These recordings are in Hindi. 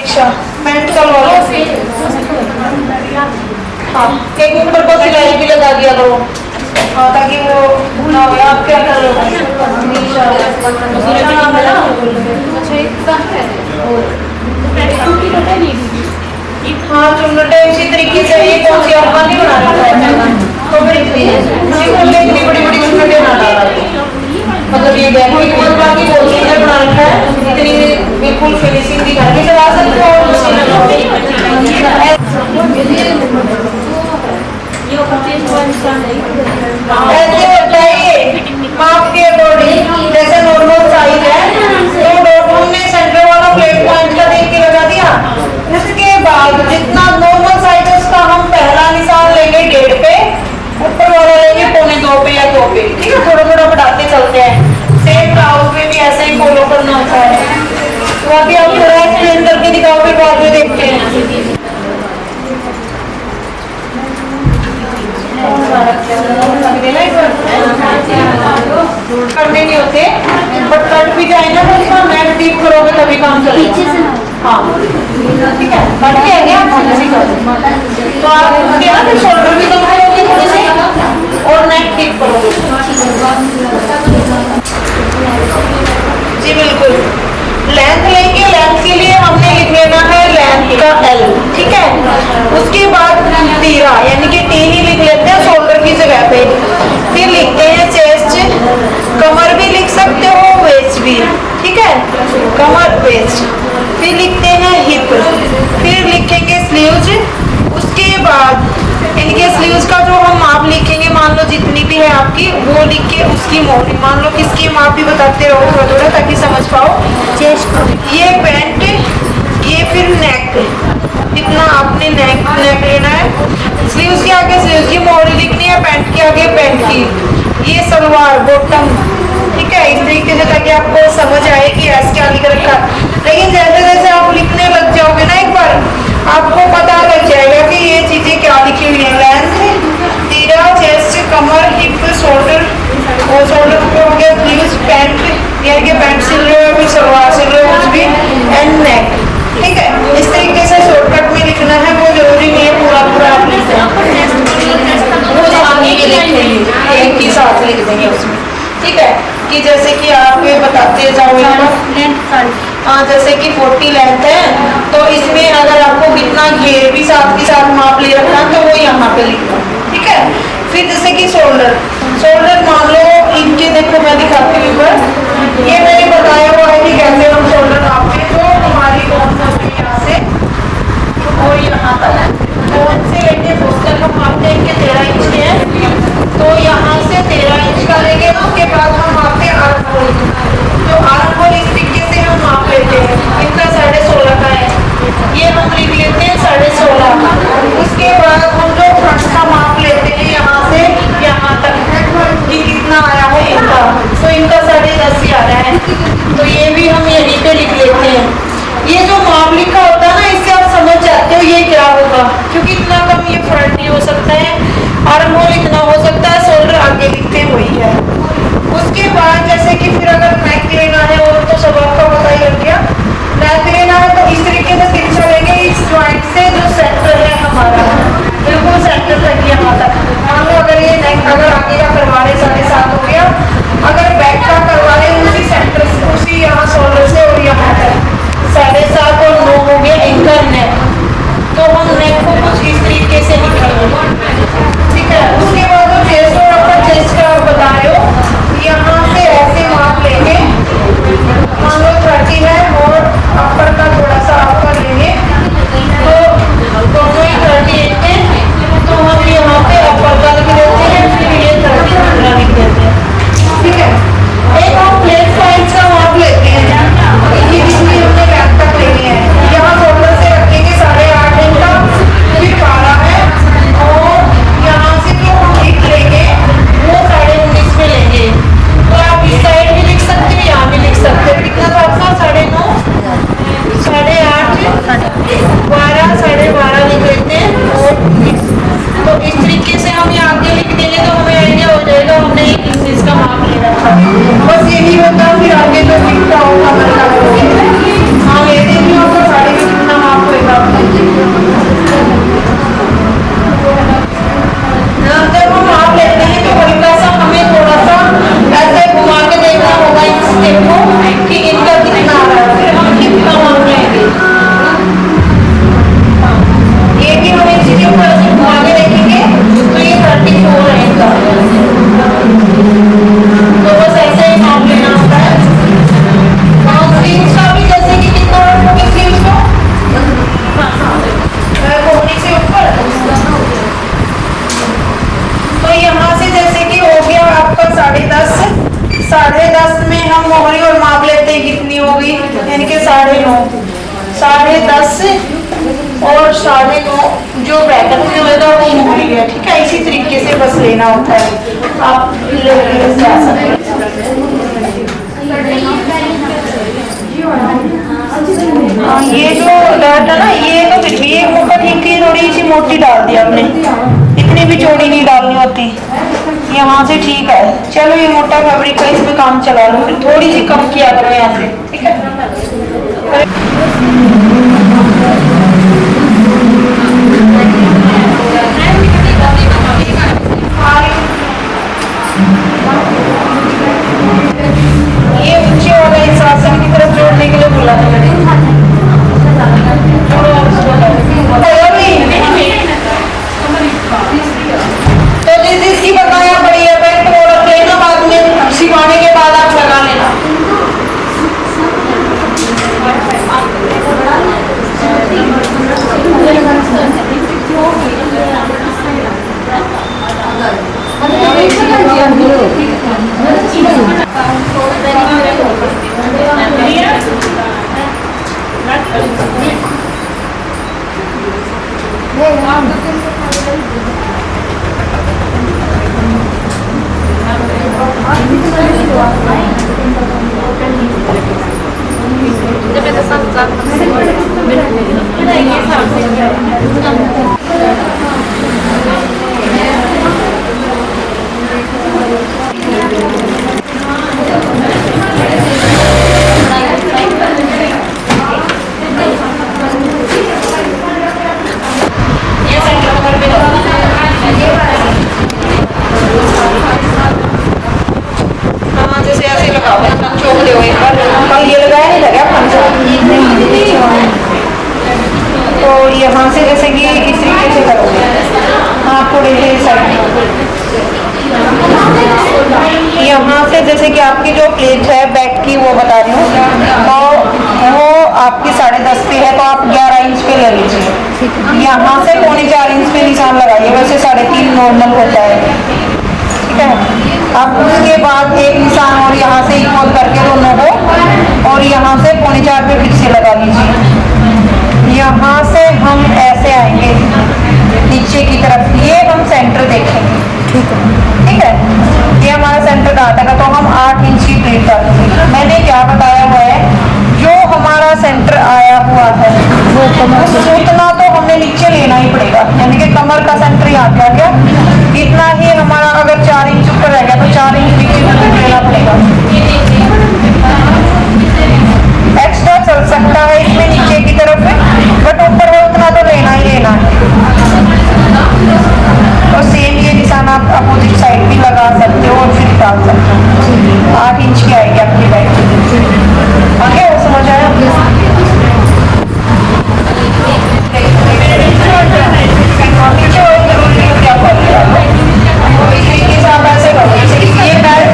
अच्छा पैंट सलवार हाँ, एक ऊपर को सिलाई भी लगा दिया करो। हाँ, ताकि वो ना हो। आप क्या कर रहे हो? हाँ, चुन्नटे इसी तरीके से ये कौन सी आपका नहीं बना रहा है तो फिर इतनी बड़ी बड़ी चुन्नटे बना रहा है। मतलब ये बैग की बाकी बहुत सुंदर बना रखा है, इतनी बिल्कुल फिनिशिंग दिखा के चला सकते हो। ऐसे होता है ये माप के अकॉर्डिंग, जैसे नॉर्मल साइज है तो हमने सेंटर वाला प्लेट पॉइंट का देख के लगा दिया। उसके बाद जितना नॉर्मल साइज है उसका हम पहला निशान लेंगे 1.5 पे, ऊपर वाला लेंगे 1.25 पे या 2 पे। ठीक है, थोड़ा थोड़ा बढ़ाते चलते हैं। सेम ब्लाउज में भी ऐसे ही फॉलो करना होता है। तो अभी आप थोड़ा एक्सप्लेन करके दिखाओ, फिर बाद में देखते हैं। करने नहीं होते बट कट भी जाए ना तो इसका नेक डीप करोगे तभी काम चलेगा। हाँ ठीक है, कट के आगे आप ऐसे कर तो आप उसके बाद शोल्डर भी दबाओगे थोड़े से और नेक डीप करोगे। जी बिल्कुल, लेंथ लेंगे। लेंथ के लिए हमने लिख लेना है लेंथ का L। ठीक है, उसके बाद तीरा यानी कि T ही लिख लेते हैं शोल्डर की जगह पे। फिर लिखते हैं चेस्ट, कमर भी लिख सकते हो, वेस्ट भी। ठीक है, कमर वेस्ट। फिर लिखते हैं हिप, फिर लिखेंगे स्लीव्स। उसके बाद इनके स्लीव्स का जो हम माप लिखेंगे, मान लो जितनी भी है आपकी वो लिख के उसकी मोटी, मान लो किसकी माप भी बताते रहो थोड़ा थोड़ा ताकि समझ पाओ। चेस्ट, ये पैंट, ये फिर नेक, इतना आपने नेक लेना है। स्लीव्स के आगे स्लीव्स की मोड़ी लिखनी है, पैंट के आगे पैंट की। ये सलवार बॉटम। ठीक है, इस तरीके से ताकि आपको समझ आए कि ऐसे क्या लिख रखा है। लेकिन जैसे जैसे आप लिखने लग जाओगे ना एक बार आपको पता लग जाएगा कि ये चीजें क्या लिखी हुई है। लेंथ, तीरा, चेस्ट, कमर, हिप, शोल्डर और शोल्डर को हो गया स्लीव्स, पैंट यानी कि पैंट सिल रहे हो, फिर सलवार सिल रहे हो कुछ भी, एंड नेक। ठीक है, इस तरीके से शॉर्टकट में लिखना है, वो जरूरी नहीं है पूरा पूरा आप लिख दें, वो आगे के लिखेंगे एक ही साथ लिख देंगे उसमें। ठीक है, कि जैसे कि आप बताते जाओगे हाँ, जैसे कि 40 लेंथ है तो इसमें अगर आपको कितना घेर भी साथ के साथ माप ले रखना है तो वो यहाँ पे लिखना। ठीक है, फिर जैसे कि शोल्डर, शोल्डर मान लो इनके देखो मैं दिखाती हूँ ऊपर, ये मैंने बताया हुआ है कि कैसे हम शोल्डर नापते हैं। तो हमारी कौन सा यहाँ से और यहाँ तक कौन से लेंगे पोस्टर हम मापते हैं कि 13 इंच के हैं तो यहाँ से 13 इंच का लेंगे। उसके बाद हम मापते हैं आर्म होल, तो आर्म होल इस तरीके से हम माप लेते हैं। इनका 16.5 का है, ये हम लिख लेते हैं 16.5। उसके बाद हम जो फ्रंट का माप लेते हैं यहाँ से यहाँ तक कि कितना आया है इनका, तो इनका 10.5 ही आ रहा है तो ये भी हम यहीं पे लिख लेते हैं। ये जो माप लिखा होता है ना इससे आप समझ जाते हो ये क्या होगा, क्योंकि इतना कम ये फ्रंट नहीं हो सकता है, आर्म होल इतना हो सकता है, शोल्डर आगे लिखते हैं वही है। उसके बाद जैसे कि फिर अगर नेक लेना है और तो सब आपका पता ही लग गया, नेक लेना है तो इस तरीके से तिरछा लेंगे इस ज्वाइंट से जो सेंटर है हमारा बिल्कुल सेंटर तक यहाँ तक। मान लो अगर ये नेक अगर आगे का करवा रहे 7.5 हो गया, अगर बैक का करवा रहे उसी सेंटर से उसी यहाँ शोल्डर से और यहाँ तक 7.5 और 9 हो गया इनका नेक। तो हम नेक को कुछ इस तरीके से लिखेंगे। ठीक है, उसके बाद जो चेस्ट और अपर चेस्ट का आप बता रहे हो यहाँ से ऐसे माप लेंगे, मान लो 30 है और अपर का थोड़ा सा आपका लेंगे तो दोनों ही 38 है तो हम यहाँ पे अपर का लिख देते हैं, फिर ये 30 लिख देते हैं। 10:30 और 9:30 जो ब्रैकेट में होगा वो मूली है, ठीक है। इसी तरीके से बस लेना होता है, आप लेके जा सकते हैं। हाँ, ये जो डाटा ना, ये तो फिर भी एक मुक्का ठीक थी, थोड़ी सी मोटी डाल दी आपने, इतनी भी चौड़ी नहीं डालनी होती, यहाँ से ठीक है। चलो ये मोटा फैब्रिक का इस पे काम चला लो, फिर थोड़ी सी कम किया करो यहाँ से, ठीक है। ये ऊंचे वाला इस आसन की तरफ जोड़ने के लिए बोला था मैंने। तो जिसकी बताया पड़ी है पैंट वो रख लेना, बाद में सिवाने के बाद आप लगा लेना। तो यहाँ से जैसे कि इस तरीके से करोगे, हाँ थोड़ी सी साइड, यहाँ से जैसे कि आपकी जो प्लेट है बैक की वो बता रही हूँ, तो वो आपकी 10.5 पे है, तो आप 11 इंच पे ले लीजिए। यहाँ से 3.25 इंच पे निशान लगाइए, वैसे 3.5 नॉर्मल होता है, ठीक है। अब उसके बाद एक निशान और यहाँ से इक्वल करके दोनों को, और यहाँ से 3.25 पे फिर से लगा लीजिए। यहाँ से हम ऐसे आएंगे नीचे की तरफ, ये हम सेंटर देखेंगे, ठीक है। ये हमारा सेंटर डाटेगा, तो हम 8 इंच की प्लेट डालेंगे। मैंने क्या बताया हुआ है, जो हमारा सेंटर आया हुआ है वो उतना तो हमें नीचे लेना ही पड़ेगा, यानी कि कमर का सेंटर यहाँ पे आ गया, इतना ही हमारा। अगर 4 इंच ऊपर रह गया तो 4 इंच नीचे लेना पड़ेगा। एक्स्ट्रा चल सकता है इसमें नीचे की तरफ में, बट ऊपर है उतना तो लेना ही लेना है। तो सेम ये निशान आप अपोजिट साइड भी लगा सकते हो और फिर डाल सकते हो। 8 इंच की आएगी आपकी बैक, आगे वो समझ आया। क्या ऐसे करो, ये बैक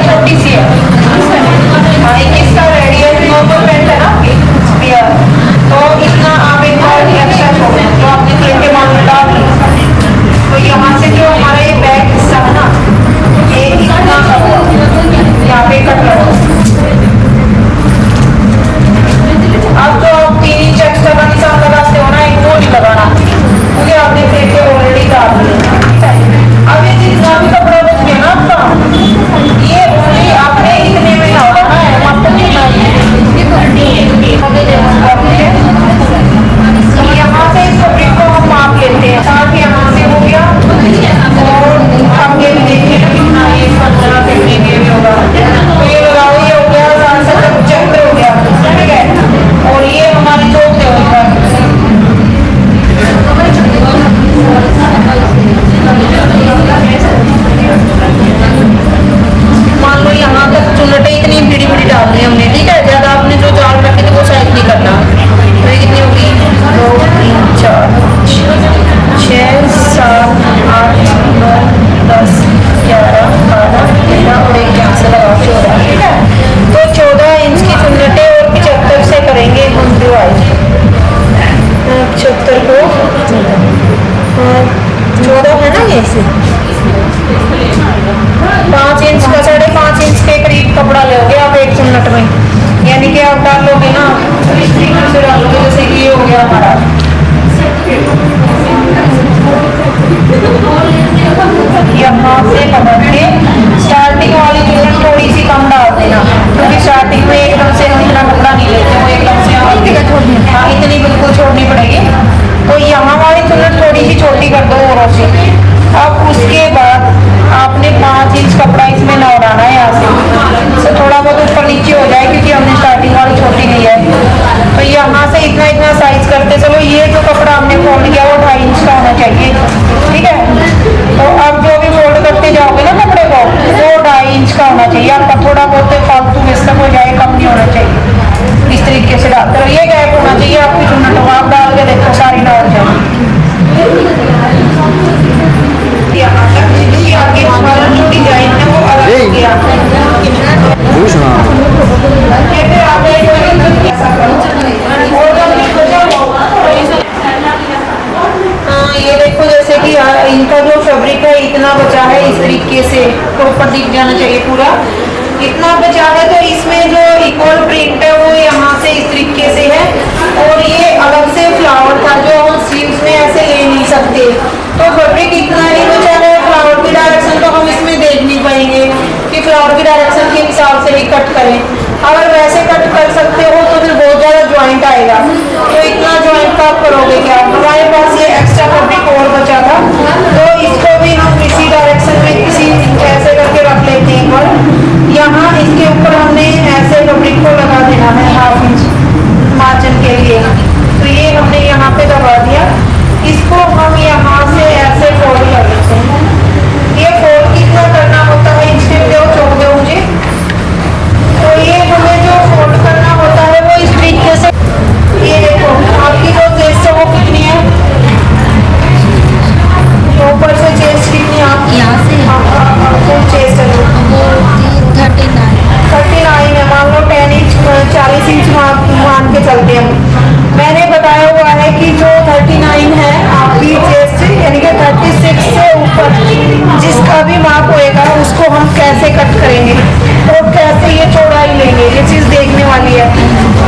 ऊपर से। अब उसके बाद आपने 5 इंच कपड़ा इसमें ना उड़ाना है यहाँ से, थोड़ा बहुत ऊपर नीचे हो जाए क्योंकि हमने स्टार्टिंग वाली छोटी ली है। तो यहाँ से इतना इतना साइज करते चलो। ये जो कपड़ा हमने फोल्ड किया वो 2.5 इंच का होना चाहिए, ठीक है। तो अब जो भी फोल्ड करते जाओगे ना कपड़े को, वो 2.5 इंच का होना चाहिए आपका। थोड़ा बहुत फालतू मिस्टेक हो जाए, कम नहीं होना चाहिए। इस तरीके से डालते रहो, ये गैप होना चाहिए आपकी चुन्नट में। आप डाल के देखो सारी ना हो जाए यहाँ तक, क्योंकि आगे हमारा जो डिजाइन है वो अलग हो गया। ये देखो जैसे कि इनका जो फैब्रिक है इतना बचा है, इस तरीके से प्रॉपर दिख जाना चाहिए पूरा। इतना बचा है तो इसमें जो इक्वल प्रिंट है वो यहाँ से इस तरीके से है, और ये अलग से फ्लावर था जो हम स्लीव्स में ऐसे ले नहीं सकते। तो फैब्रिक इतना ही बचा है। फ्लावर की डायरेक्शन तो हम इसमें देख नहीं पाएंगे कि फ्लावर की डायरेक्शन के हिसाब से ही कट करें। अगर वैसे कट कर सकते हो तो फिर बहुत ज़्यादा ज्वाइंट आएगा। तो इतना ज्वाइंट का आप करोगे क्या? हमारे पास ये एक्स्ट्रा फैब्रिक और बचा था, तो इसको भी हम इसी डायरेक्शन में किसी ऐसे करके रख लेते हैं। और यहाँ इसके ऊपर हमने ऐसे फैब्रिक को लगा देना है 1/2 इंच मार्जिन के लिए। तो ये हमने यहाँ पे दबा दिया। इसको हम यहाँ से ऐसे फोल्ड कर लेते हैं। ये फोल्ड कितना करना होता है, इंस्टेंट दो चौक दो मुझे। तो ये हमें जो फोल्ड करना होता है वो इस तरीके से, ये देखो आपकी जो चेस्ट है वो कितनी है, ऊपर से चेस्ट कितनी है आपकी, यहाँ से चेस्ट है वो 39 है। मान लो 10 इंच 40 इंच मान के चलते हैं। मैंने बताया हुआ है कि जो 39 है आपकी चेस्ट, यानी कि 36 से ऊपर जिसका भी माप होएगा उसको हम कैसे कट करेंगे और कैसे ये चौड़ाई लेंगे, ये चीज़ देखने वाली है।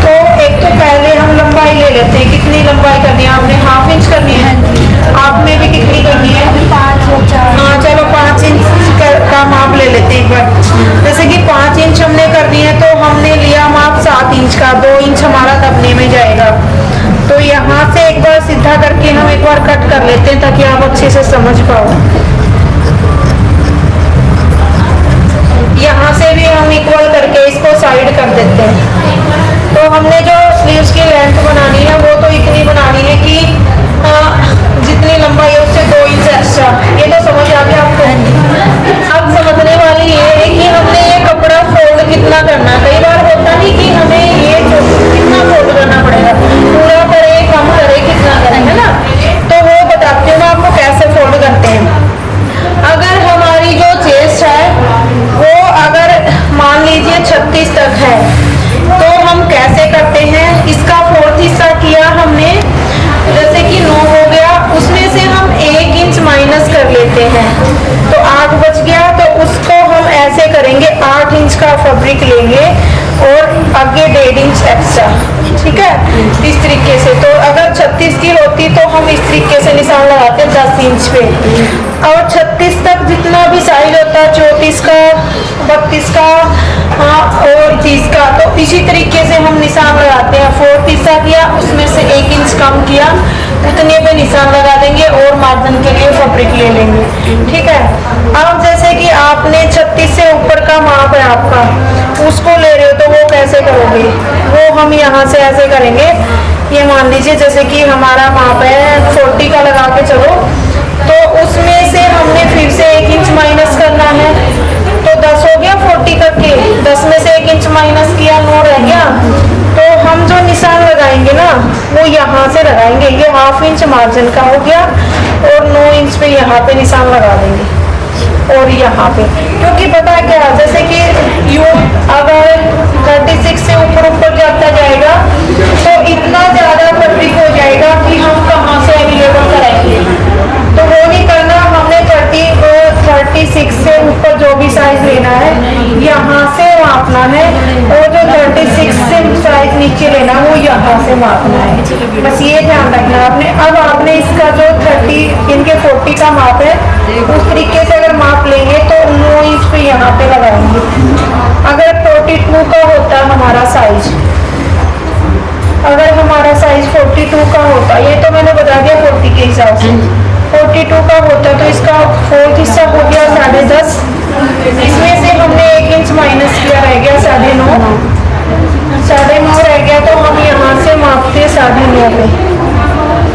तो एक तो पहले हम लंबाई ले लेते हैं। कितनी लंबाई करनी है आपने? 1/2 इंच करनी है। आपने भी कितनी करनी है? 5 या 4। हाँ चलो 5 इंच का माप ले लेते हैं एक बार। जैसे कि 5 इंच हमने करनी है तो हमने लिया माप 7 इंच का, 2 इंच हमारा दबने में जाएगा। तो यहाँ से एक बार सीधा करके हम एक बार कट कर लेते हैं ताकि आप अच्छे से समझ पाओ। यहाँ से भी हम इक्वल करके इसको साइड कर देते हैं। तो हमने जो स्लीव्स की लेंथ बनानी है वो तो इतनी बनानी है कि जितनी लंबाई है उससे 2 इंच एक्स्ट्रा। ये तो समझ आ गया आपको। अब समझने वाली ये है कि हमने ये कपड़ा फोल्ड कितना करना है। कई बार होता नहीं कि हमें ये कितना फोल्ड करना पड़ेगा, पूरा करे कम करे कितना करें, है ना। तो वो बताती हूँ मैं आपको कैसे फोल्ड करते हैं। अगर हमारी जो चेस्ट है वो अगर मान लीजिए 36 तक है तो हम कैसे करते हैं, इसका 4th हिस्सा किया हमने, जैसे कि 9 हो गया, उसमें से हम 1 इंच माइनस कर लेते हैं तो 8 बच गया। तो उसको हम ऐसे करेंगे, 8 इंच का फैब्रिक लेंगे और आगे 1.5 इंच एक्स्ट्रा, ठीक है, इस तरीके से। तो अगर 36 की होती तो हम इस तरीके से निशान लगाते 10 इंच पे। और 36 तक जितना भी साइज होता है, 34 का, 32 का, हाँ, और 30 का, तो इसी तरीके से हम निशान लगाते हैं। 4th हिस्सा किया, उसमें से 1 इंच कम किया, उतने पे निशान लगा देंगे और मार्जिन के लिए फैब्रिक ले लेंगे, ठीक है। अब जैसे कि आपने 36 से ऊपर का माप है आपका, उसको ले रहे हो तो वो कैसे करोगे? वो हम यहाँ से ऐसे करेंगे। ये मान लीजिए जैसे कि हमारा माप है 40 का, लगा के चलो, तो उसमें से हमने फिर से 1 इंच माइनस करना है। तो 10 हो गया 40 तक के, 10 में से 1 इंच माइनस किया, 9 रह गया। तो हम जो निशान लगाएंगे ना वो यहाँ से लगाएंगे। ये 1/2 इंच मार्जिन का हो गया और 9 इंच पे यहाँ पे निशान लगा देंगे और यहाँ पे, क्योंकि पता है क्या, जैसे कि यू अगर 36 से ऊपर जाता जाएगा तो इतना ज्यादा फैब्रिक हो जाएगा कि हम कहाँ से अवेलेबल कराएंगे। तो वो नहीं करना, हमने 30 और 36 से ऊपर जो भी साइज लेना है यहाँ से मापना है, और जो 36 से साइज नीचे लेना वो यहाँ से मापना है। बस ये ध्यान रखना आपने। अब आपने इसका जो 30 इनके 40 का माप है उस तरीके से अगर माप लेंगे तो 9 इंच पे यहाँ पे लगाएंगे। अगर 42 का होता हमारा साइज, अगर हमारा साइज 42 का होता, ये तो मैंने बता दिया 40 के हिसाब से, 42 का होता तो इसका फोर्थ हिस्सा हो गया 10.5। इसमें से हमने 1 इंच माइनस किया, रह गया 9.5। 9.5 रह गया तो हम यहाँ से मापते 9.5 पे,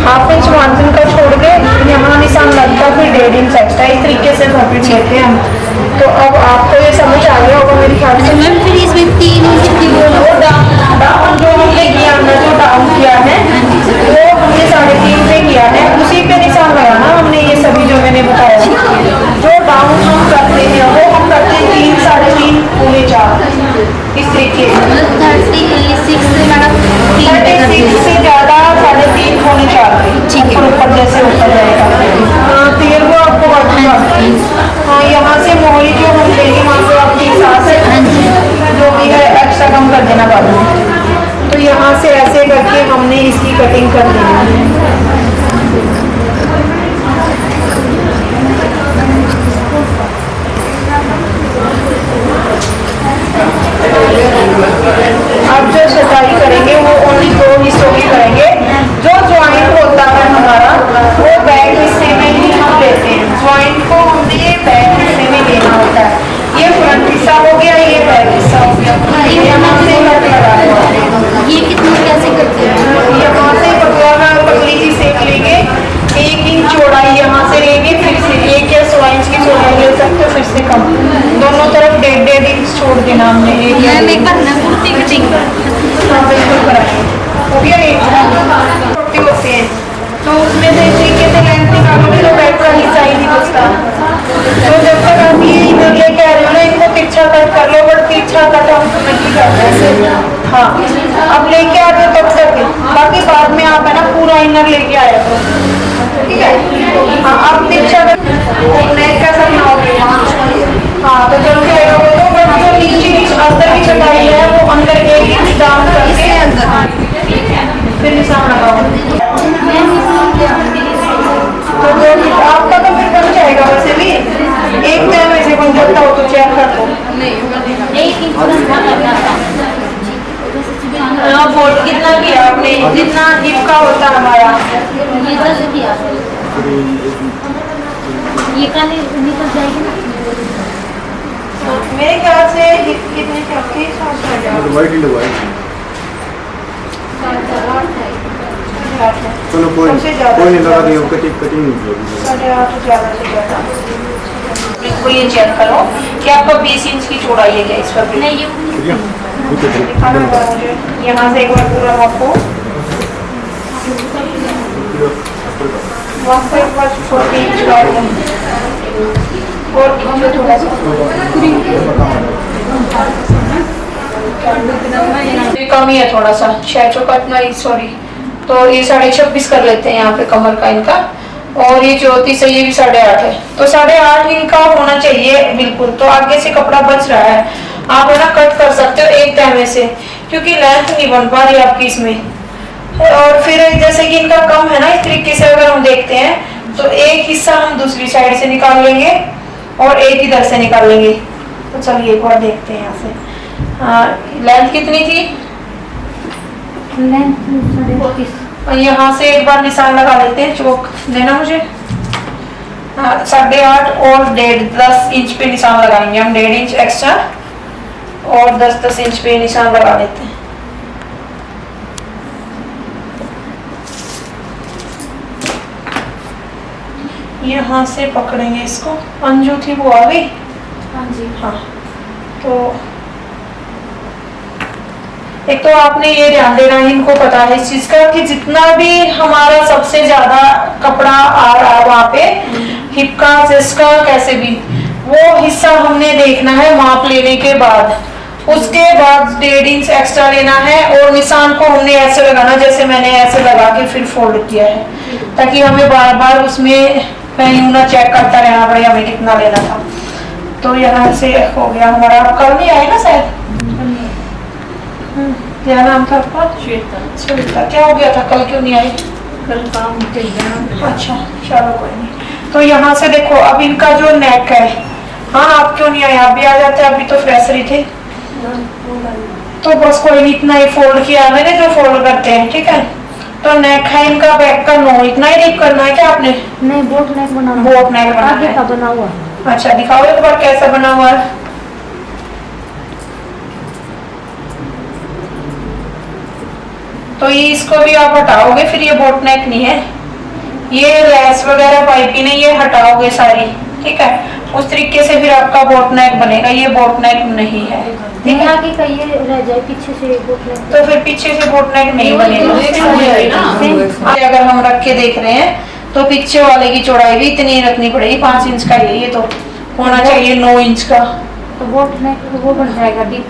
हाफ इंच मार्जिन का छोड़ के यहाँ निशान लगता, फिर 1.5 इंच एक्स्ट्रा। इस तरीके से नापित लेते हैं हम। तो अब आपको ये समझ आ गया होगा मेरे ख्याल से। मैम फिर इसमें 3 इंच की बोलो। वो डाउन जो हमने किया, हमने जो डाउन किया है वो हमने 3.5 पे किया है, उसी पे निशान लगाना हमने। ये सभी जो मैंने बताया, जो डाउन हम करते हैं वो हम करते हैं 3, 3.5, 4 इस तरीके। 36 से मैडम 36 से ज़्यादा 3.5, 4 ठीक है। ऊपर जैसे ऊपर जाएगा। फिर वो आपको बताऊंगा। हाँ, यहाँ से मोहरी जो हम लेंगे वहाँ से आपके हिसाब से जो भी है एक्स्ट्रा कम कर देना बाद में। तो यहाँ से ऐसे करके हमने इसकी कटिंग कर देनी है। अब जो छटाई करेंगे वो ओनली 2 हिस्सों की करेंगे। जो ज्वाइंट होता है हमारा वो बैक हिस्से में ही हम लेते हैं। ज्वाइंट को हमने बैक हिस्से में लेना होता है। ये फ्रंट हिस्सा हो गया, ये बैक हिस्सा हो गया। यहाँ से कट लगा देते हैं। ये कितनी कैसे करते हैं? यहाँ से पतली सी सेक लेंगे, 1 इंच चौड़ाई यहाँ से लेंगे, फिर से 1 या 1.25 इंच की चौड़ाई ले सकते हो, फिर से कम। दोनों तरफ 1.5 इंच छोड़ देना हमने। मैम एक बार ना कुर्ती कटिंग हाँ बिल्कुल कराएंगे। हो गया एक छोटे होते हैं तो उसमें से इस तरीके से लेंथ निकालोगे तो बैक का हिस्सा ही नहीं बचता। तो जब तक आप ये इधर लेके आ रहे हो ना, इनको तिरछा कट कर लो, बट तिरछा कट हम नहीं करते ऐसे। हाँ, अब लेके आ रहे हो तब तक, बाकी बाद में आप है ना पूरा इनर लेके आया तो ठीक है। हाँ, अब तिरछा कट नेक कैसा बनाओगे? हाँ, तो चल के आएगा तो बट जो नीचे अंदर की चटाई है वो अंदर 1 इंच डाउन करके अंदर फिर निशान लगाओ। तो आपका तो फिर बन जाएगा वैसे भी। एक टाइम ऐसे बन जाता हो तो चेक कर लो। फोल्ड कितना किया आपने? जितना हिप का होता है हमारा। ये 10 किया। ये का निकल जाएगी ना? मेरे ख्याल से हिप कितने की आपकी? 7 चलो कोई नहीं लगा दिया, कटिंग नहीं होगी। 8.5 ज़्यादा से ज़्यादा। बिल्कुल ये चेक करो कि आपका 20 इंच की चौड़ाई है क्या इस पर? नहीं ये ठीक है, दिखाना होगा मुझे। यहाँ से एक बार पूरा आपको वहाँ पर 40 इंच का और थोड़ा सा कम ही है थोड़ा सा, 6 चौकट नहीं सॉरी। तो ये 26.5 कर लेते हैं यहाँ पे कमर का इनका। और ये 34 है, ये भी 8.5 है। तो 8.5 इनका होना चाहिए बिल्कुल। तो आगे से कपड़ा बच रहा है, आप है ना कट कर सकते हो एक टाइम से, क्योंकि लेंथ नहीं बन पा रही आपकी इसमें। और फिर जैसे कि इनका कम है ना, इस तरीके से अगर हम देखते हैं तो एक हिस्सा हम दूसरी साइड से निकाल लेंगे और एक इधर से निकाल लेंगे। तो चलिए एक बार देखते हैं यहाँ से। लेंथ कितनी थी? और यहाँ से एक बार निशान लगा लेते हैं, चौक देना मुझे। 8.5 और 10 इंच पे निशान लगाएंगे हम, 1.5 इंच एक्स्ट्रा और 10 इंच पे निशान लगा लेते हैं। यहाँ से पकड़ेंगे इसको। अंजू थी वो आ गई? हाँ जी। हाँ, तो एक तो आपने ये ध्यान देना है, इनको पता है इस चीज का कि जितना भी हमारा सबसे ज्यादा कपड़ा आ रहा है वहाँ पे हिप का, चेस्ट का, कैसे भी वो हिस्सा हमने देखना है माप लेने के बाद। उसके बाद 1.5 इंच एक्स्ट्रा लेना है और निशान को हमने ऐसे लगाना जैसे मैंने ऐसे लगा के फिर फोल्ड किया है, ताकि हमें बार बार उसमें ना चेक करता रहना पड़े हमें कितना लेना था। तो यहाँ से हो गया हमारा। कल नहीं आए ना शायद? क्या नाम था आपका? श्वेता। क्या हो गया था, कल क्यों नहीं आई? कल काम चाहिए। अच्छा चलो कोई नहीं। तो यहाँ से देखो अब इनका जो नेक है, हाँ आप क्यों नहीं आए? आप भी आ जाते, अभी तो फ्रेशर ही थे। तो बस कोई नहीं, इतना ही फोल्ड किया मैंने जो फोल्ड करते हैं, ठीक है। तो नेक है इनका बैक का 9, इतना ही डीप करना है क्या आपने? नहीं बोट नेक बनाना बोट नेक बनाना आगे है। का बना हुआ है। अच्छा दिखाओ एक बार कैसा बना हुआ है। तो ये इसको भी आप हटाओगे, फिर ये बोट नेक नहीं है, ये लेस वगैरह पाइपिंग है, ये हटाओगे सारी, ठीक है। उस तरीके से फिर आपका बोट नेक बनेगा, ये बोट नेक नहीं है, ठीक है। आगे का ये रह जाए, पीछे से बोट नेक। तो फिर पीछे से बोट नेक नहीं बनेगा। अगर हम रख के देख रहे हैं तो पीछे वाले की चौड़ाई भी इतनी रखनी पड़ेगी, 5 इंच का ये तो होना चाहिए 9 इंच का। तो बोट नेक वो बन जाएगा डीप,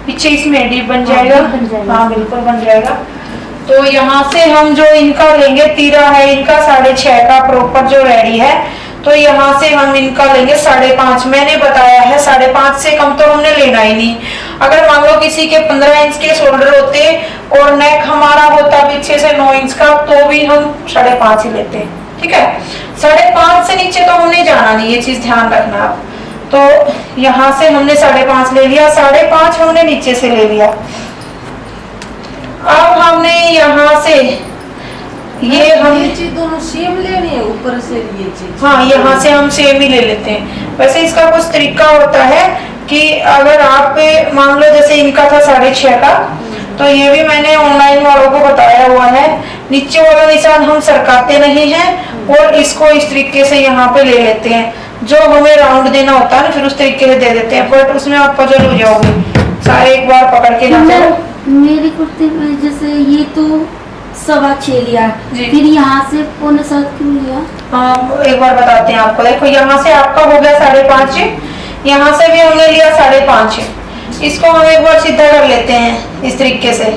पीछे इसमें डीप बन जाएगा। हाँ, बन जाएगा। हाँ बिल्कुल बन जाएगा। तो यहाँ से हम जो इनका लेंगे, तीरा है इनका 6.5 का प्रॉपर जो रेडी है, तो यहाँ से हम इनका लेंगे 5.5। मैंने बताया है 5.5 से कम तो हमने लेना ही नहीं। अगर मान लो किसी के 15 इंच के शोल्डर होते और नेक हमारा होता पीछे से 9 इंच का, तो भी हम 5.5 ही लेते हैं, ठीक है। 5.5 से नीचे तो हमने जाना नहीं, ये चीज ध्यान रखना आप। तो यहाँ से हमने 5.5 ले लिया, 5.5 हमने नीचे से ले लिया। अब हमने यहाँ से ये चीज दोनों सेम लेनी है, ऊपर से ये चीज। हाँ यहाँ से हम सेम ही ले लेते हैं। वैसे इसका कुछ तरीका होता है कि अगर आप मान लो जैसे इनका था 6.5 का, तो ये भी मैंने ऑनलाइन वालों को बताया हुआ है, नीचे वाला निशान हम सरकाते नहीं हैं और इसको इस तरीके से यहाँ पे ले लेते हैं। जो हमें राउंड देना होता है ना, फिर उस तरीके से दे देते हैं, बट उसमें आप पजल हो जाओगे। सारे एक बार पकड़ के ना चलो। मेरी कुर्ती में जैसे ये तो 6.25 लिया, फिर यहाँ से 6.25 क्यों लिया? हाँ एक बार बताते हैं आपको। देखो यहाँ से आपका हो गया 5.5, यहाँ से भी हमने लिया 5.5। इसको हम एक बार सीधा कर लेते हैं इस तरीके से।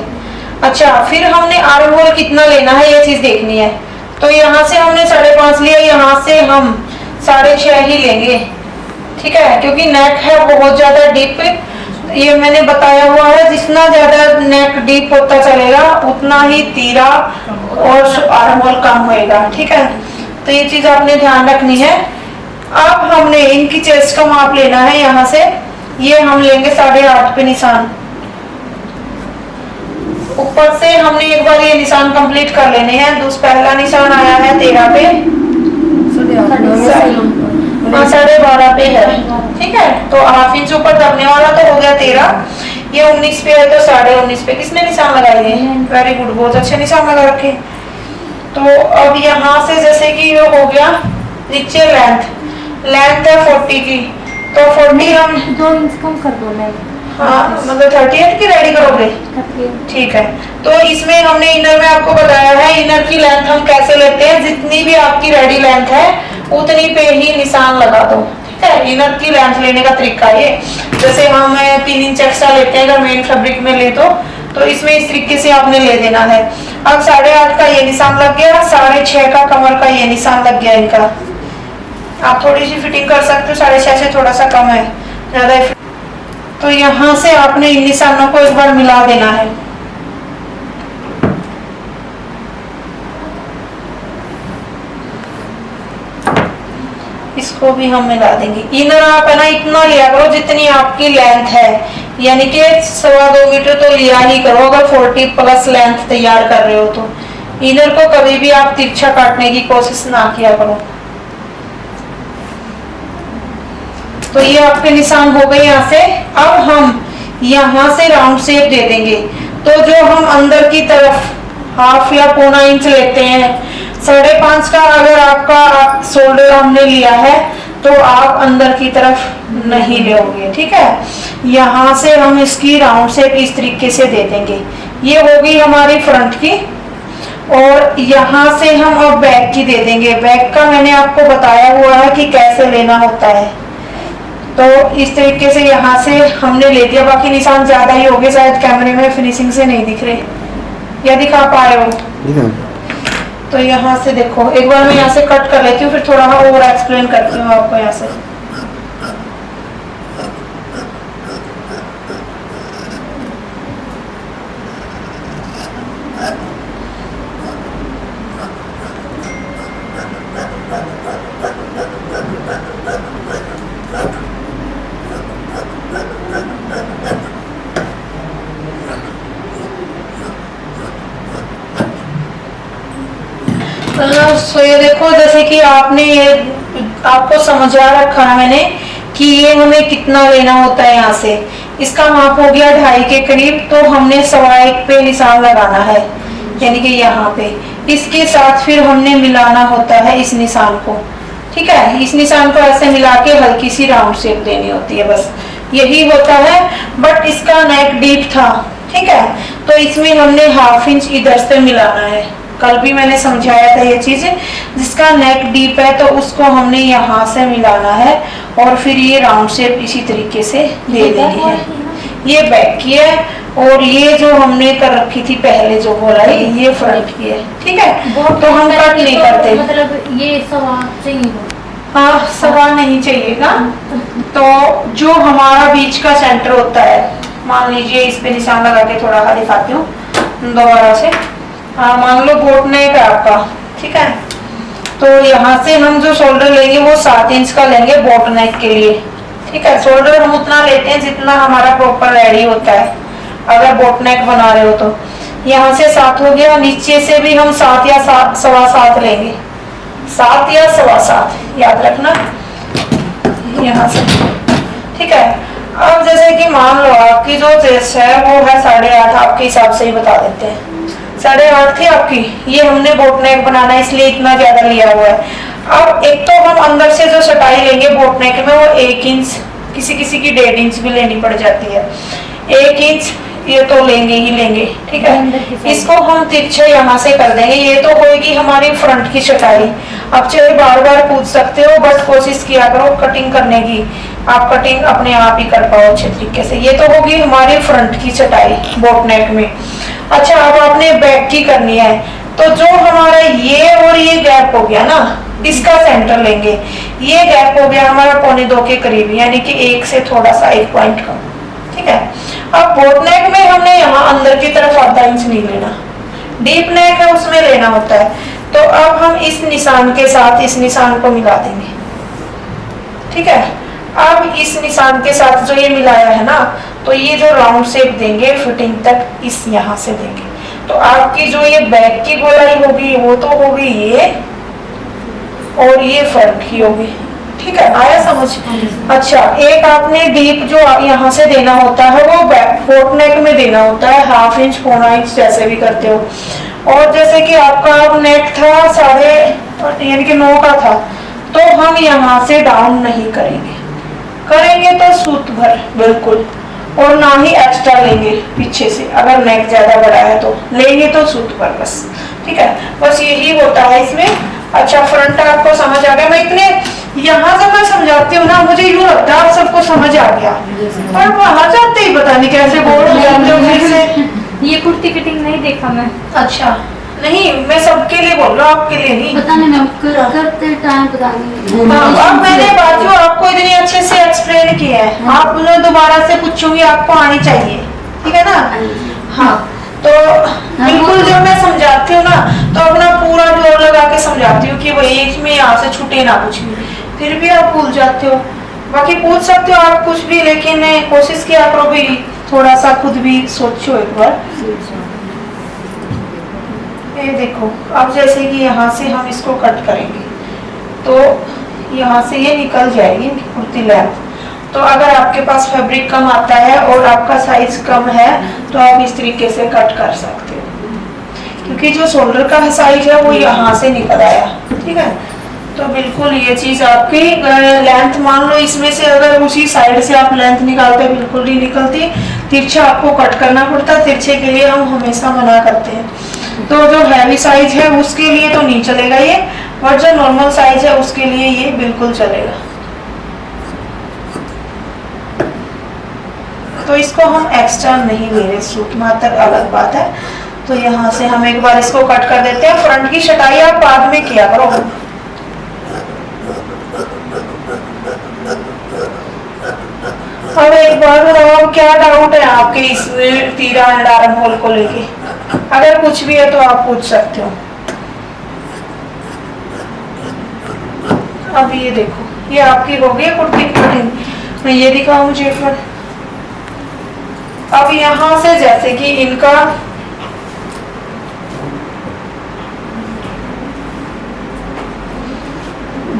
अच्छा फिर हमने आर्म होल कितना लेना है ये चीज देखनी है। तो यहाँ से हमने 5.5 लिया, यहाँ से हम 6.5 ही लेंगे, ठीक है, क्योंकि नेक है बहुत ज्यादा डीप। ये मैंने बताया हुआ है, जितना ज्यादा नेक डीप होता चलेगा उतना ही तीरा और आर्म होल कम होएगा, ठीक है। तो ये चीज आपने ध्यान रखनी है। अब हमने इनकी चेस्ट का माप लेना है। यहाँ से ये हम लेंगे 8.5 पे निशान। ऊपर से हमने एक बार ये निशान कंप्लीट कर लेने हैं। पहला निशान आया है 13 पे, 12.5 पे है, ठीक है। तो हाफ इंच ऊपर दबने वाला तो हो गया 13, ये 19 पे है तो 19.5 पे। किसने निशान लगाए हैं? वेरी गुड, बहुत अच्छे निशान लगा रखे। तो अब यहाँ से जैसे कि ये हो गया नीचे लेंथ है 40 की, तो 40 हम 2 इंच कम कर दो नहीं। हाँ मतलब 38 की रेडी करोगे, ठीक है। तो इसमें हमने इनर में आपको बताया है, इनर की लेंथ हम कैसे लेते हैं। जितनी भी आपकी रेडी लेंथ है उतनी पे ही निशान लगा दो, ठीक है। इनर की लेंथ लेने का तरीका ये, जैसे हम 3 इंच एक्स्ट्रा लेते हैं अगर मेन फैब्रिक में ले तो इसमें इस तरीके से आपने ले देना है। अब 8.5 का ये निशान लग गया, 6.5 का कमर का ये निशान लग गया इनका। आप थोड़ी सी फिटिंग कर सकते हो, 6.5 से थोड़ा सा कम है, ज्यादा। तो यहाँ से आपने इन निशानों को एक बार मिला देना है। इसको भी हम मिला देंगे। इनर आप है ना इतना लिया करो जितनी आपकी लेंथ है, यानी कि 2.25 मीटर तो लिया ही करो अगर 40 प्लस लेंथ तैयार कर रहे हो तो। इनर को कभी भी आप तिरछा काटने की कोशिश ना किया करो। तो ये आपके निशान हो गए यहाँ से। अब हम यहाँ से राउंड शेप दे देंगे। तो जो हम अंदर की तरफ हाफ या 1.25 इंच लेते हैं, 5.5 का अगर आपका शोल्डर हमने लिया है तो आप अंदर की तरफ नहीं लोगे, ठीक है। यहाँ से हम इसकी राउंड शेप इस तरीके से दे देंगे। ये होगी हमारी फ्रंट की, और यहाँ से हम अब बैक की दे देंगे। बैक का मैंने आपको बताया हुआ है कि कैसे लेना होता है। तो इस तरीके से यहाँ से हमने ले दिया। बाकी निशान ज्यादा ही हो गए, शायद कैमरे में फिनिशिंग से नहीं दिख रहे, या दिखा पा रहे हो? तो यहाँ से देखो, एक बार मैं यहाँ से कट कर लेती हूँ, फिर थोड़ा और एक्सप्लेन करती हूँ आपको यहाँ से। सो ये देखो, जैसे कि आपने ये आपको समझा रखा है मैंने कि ये हमें कितना लेना होता है। यहाँ से इसका माप हो गया 2.5 के करीब, तो हमने 1.25 पे निशान लगाना है, यानी कि यहाँ पे इसके साथ फिर हमने मिलाना होता है इस निशान को। ठीक है, इस निशान को ऐसे मिला के हल्की सी राउंड शेप देनी होती है, बस यही होता है। बट इसका नेक डीप था, ठीक है, तो इसमें हमने 1/2 इंच इधर से मिलाना है। कल भी मैंने समझाया था ये चीज, जिसका नेक डीप है तो उसको हमने यहाँ से मिलाना है और फिर ये राउंड शेप इसी तरीके से दे देनी है। ये बैक की है और ये जो हमने कर रखी थी पहले जो गोलाई, ये फ्रंट की है। ठीक है, तो हम कट नहीं करते, मतलब ये सवा चाहिए। हाँ, सवा नहीं चाहिएगा। तो जो हमारा बीच का सेंटर होता है, मान लीजिए इस पे निशान लगा के थोड़ा सा दिखाती हूँ दोबारा से। हाँ, मान लो बोट नेक है आपका, ठीक है, तो यहाँ से हम जो शोल्डर लेंगे वो 7 इंच का लेंगे बोट नेक के लिए। ठीक है, शोल्डर हम उतना लेते हैं जितना हमारा प्रॉपर रेडी होता है, अगर बोट नेक बना रहे हो तो। यहाँ से 7 हो गया, नीचे से भी हम 7 या 7.25 लेंगे, 7 या 7.25 याद रखना यहाँ से। ठीक है, अब जैसे कि मान लो आपकी जो चेस्ट है वो है 8.5, आपके हिसाब से ही बता देते हैं। 8.5 थी आपकी, ये हमने बोट नेक बनाना है इसलिए इतना ज्यादा लिया हुआ है। अब एक तो हम अंदर से जो सटाई लेंगे बोट नेक में वो 1 इंच, किसी किसी की 1.5 इंच भी लेनी पड़ जाती है। 1 इंच ये तो लेंगे ही लेंगे। ठीक है, इसको हम तिरछे यहाँ से कर देंगे। ये तो होगी हमारी फ्रंट की सटाई। अब चाहे बार बार पूछ सकते हो, बस कोशिश किया करो कटिंग करने की, आप कटिंग अपने आप ही कर पाओ अच्छे तरीके से। ये तो होगी हमारी फ्रंट की सटाई बोट नेक में। अच्छा, अब आपने बैक की करनी है, तो जो हमारा ये और ये गैप हो गया ना, इसका सेंटर लेंगे। ये गैप हो गया हमारा 1.25 के करीब, यानी कि 1 से थोड़ा सा 1 पॉइंट कम। ठीक है, अब बोट नेक में हमने यहाँ अंदर की तरफ 1/2 इंच नहीं लेना, डीप नेक है उसमें लेना होता है। तो अब हम इस निशान के साथ इस निशान को मिला देंगे। ठीक है, अब इस निशान के साथ जो ये मिलाया है ना, तो ये जो राउंड शेप देंगे फिटिंग तक इस यहाँ से देंगे। तो आपकी जो ये बैक की गोलाई होगी वो तो होगी ये, और ये फ्रंट की होगी। ठीक है, आया समझ? अच्छा, एक आपने डीप जो यहाँ से देना होता है वो बोट नेक में देना होता है, 1/2 इंच 1.25 इंच जैसे भी करते हो। और जैसे कि आपका नेक था 9.5 यानी कि 9 का था, तो हम यहाँ से डाउन नहीं करेंगे, करेंगे तो सूत भर बिल्कुल, और ना ही एक्स्ट्रा लेंगे पीछे से। अगर नेक ज्यादा बड़ा है तो लेंगे तो सूत भर बस। ठीक है, बस यही होता है इसमें। अच्छा, फ्रंट आपको समझ आ गया? मैं इतने यहाँ जब मैं समझाती हूँ ना, मुझे यूँ लगता है आप सबको समझ आ गया, और वहां जाते ही पता नहीं कैसे बोर हो जाते हो फिर से। ये कुर्ती कटिंग नहीं देखा मैं। अच्छा, नहीं मैं सबके लिए बोल रहा हूँ, आपके लिए नहीं। पता नहीं मैम, करते टाइम पता नहीं। अब मैंने बात जो आपको इतनी अच्छे से एक्सप्लेन किया है, आप मुझे दोबारा से पूछूंगी, आपको आनी चाहिए। ठीक है ना? हाँ, तो बिल्कुल जब मैं समझाती हूँ ना, तो अपना पूरा जोर लगा के समझाती हूँ कि वही इसमें यहाँ से छूटे ना कुछ भी। फिर भी आप भूल जाते हो। बाकी पूछ सकते हो आप कुछ भी, लेकिन कोशिश किया करो भी, थोड़ा सा खुद भी सोचो एक बार। ये देखो, अब जैसे कि यहाँ से हम इसको कट करेंगे, तो यहाँ से ये निकल जाएगी कुर्ती लेंथ। तो अगर आपके पास फैब्रिक कम आता है और आपका साइज कम है, तो आप इस तरीके से कट कर सकते हो, क्योंकि जो शोल्डर का साइज है वो यहाँ से निकल आया। ठीक है, तो बिल्कुल ये चीज आपकी लेंथ, मान लो इसमें से अगर उसी साइड से आप लेंथ निकालते बिल्कुल नहीं निकलती, तिरछा आपको कट करना पड़ता। तिरछे के लिए हम हमेशा मना करते हैं। तो जो हैवी साइज है उसके लिए तो नहीं चलेगा ये, और जो नॉर्मल साइज है उसके लिए ये बिल्कुल चलेगा। तो इसको हम एक्स्ट्रा नहीं ले रहे, सूट मात्र अलग बात है। तो यहाँ से हम एक बार इसको कट कर देते हैं। फ्रंट की छटाई आप बाद में किया करो। अब एक बार बताओ, क्या डाउट है आपके इसमें तीरा एंड आर्म होल को लेके? अगर कुछ भी है तो आप पूछ सकते हो। अब ये देखो, ये आपकी हो गई कुर्ती की कटिंग। मैं ये दिखाऊं मुझे एक बार। अब यहाँ से जैसे कि इनका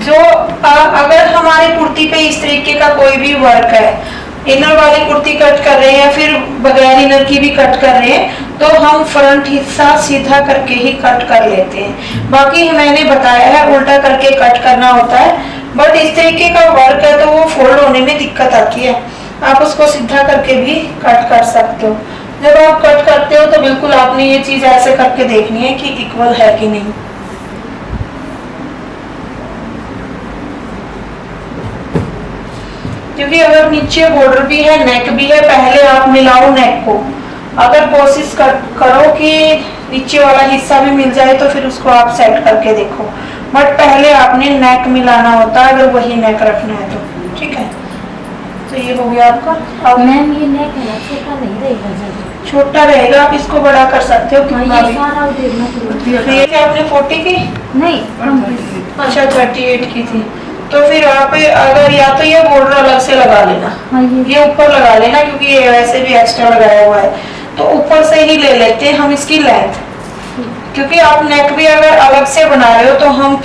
जो अगर हमारी कुर्ती पे इस तरीके का कोई भी वर्क है, इनर वाली कुर्ती कट कर रहे हैं या फिर बगैर इनर की भी कट कर रहे हैं, तो हम फ्रंट हिस्सा सीधा करके ही कट कर लेते हैं। बाकी मैंने बताया है उल्टा करके कट करना होता है, बट इस तरीके का वर्क है तो वो फोल्ड होने में दिक्कत आती है। आप उसको सीधा करके भी कट कर सकते हो। जब आप कट करते हो तो बिल्कुल आपने ये चीज ऐसे करके देखनी है कि इक्वल है कि नहीं। क्योंकि अगर नीचे बॉर्डर भी है, नेक भी है, पहले आप मिलाओ नेक को। अगर कोशिश करो कि नीचे वाला हिस्सा भी मिल जाए तो फिर उसको आप सेट करके देखो, बट पहले आपने नेक मिलाना होता है अगर वही नेक रखना है तो। ठीक है, तो ये हो गया आपका। अब मैम ये नेक है ना, छोटा नहीं रहेगा ज्यादा? छोटा रहेगा, आप इसको बड़ा कर सकते हो कितना ये भी। सारा देखना पड़ेगा। तो ये आपने 40 की, नहीं अच्छा 38 की थी, तो फिर आप अगर या तो ये बॉर्डर अलग से लगा लेना, हाँ ये ऊपर लगा लेना क्योंकि ये वैसे भी एक्स्ट्रा लगाया हुआ है, तो ऊपर से ही ले लेते हैं हम इसकी लेंथ। क्योंकि आप नेक भी अगर अलग से बना रहे हो तो हम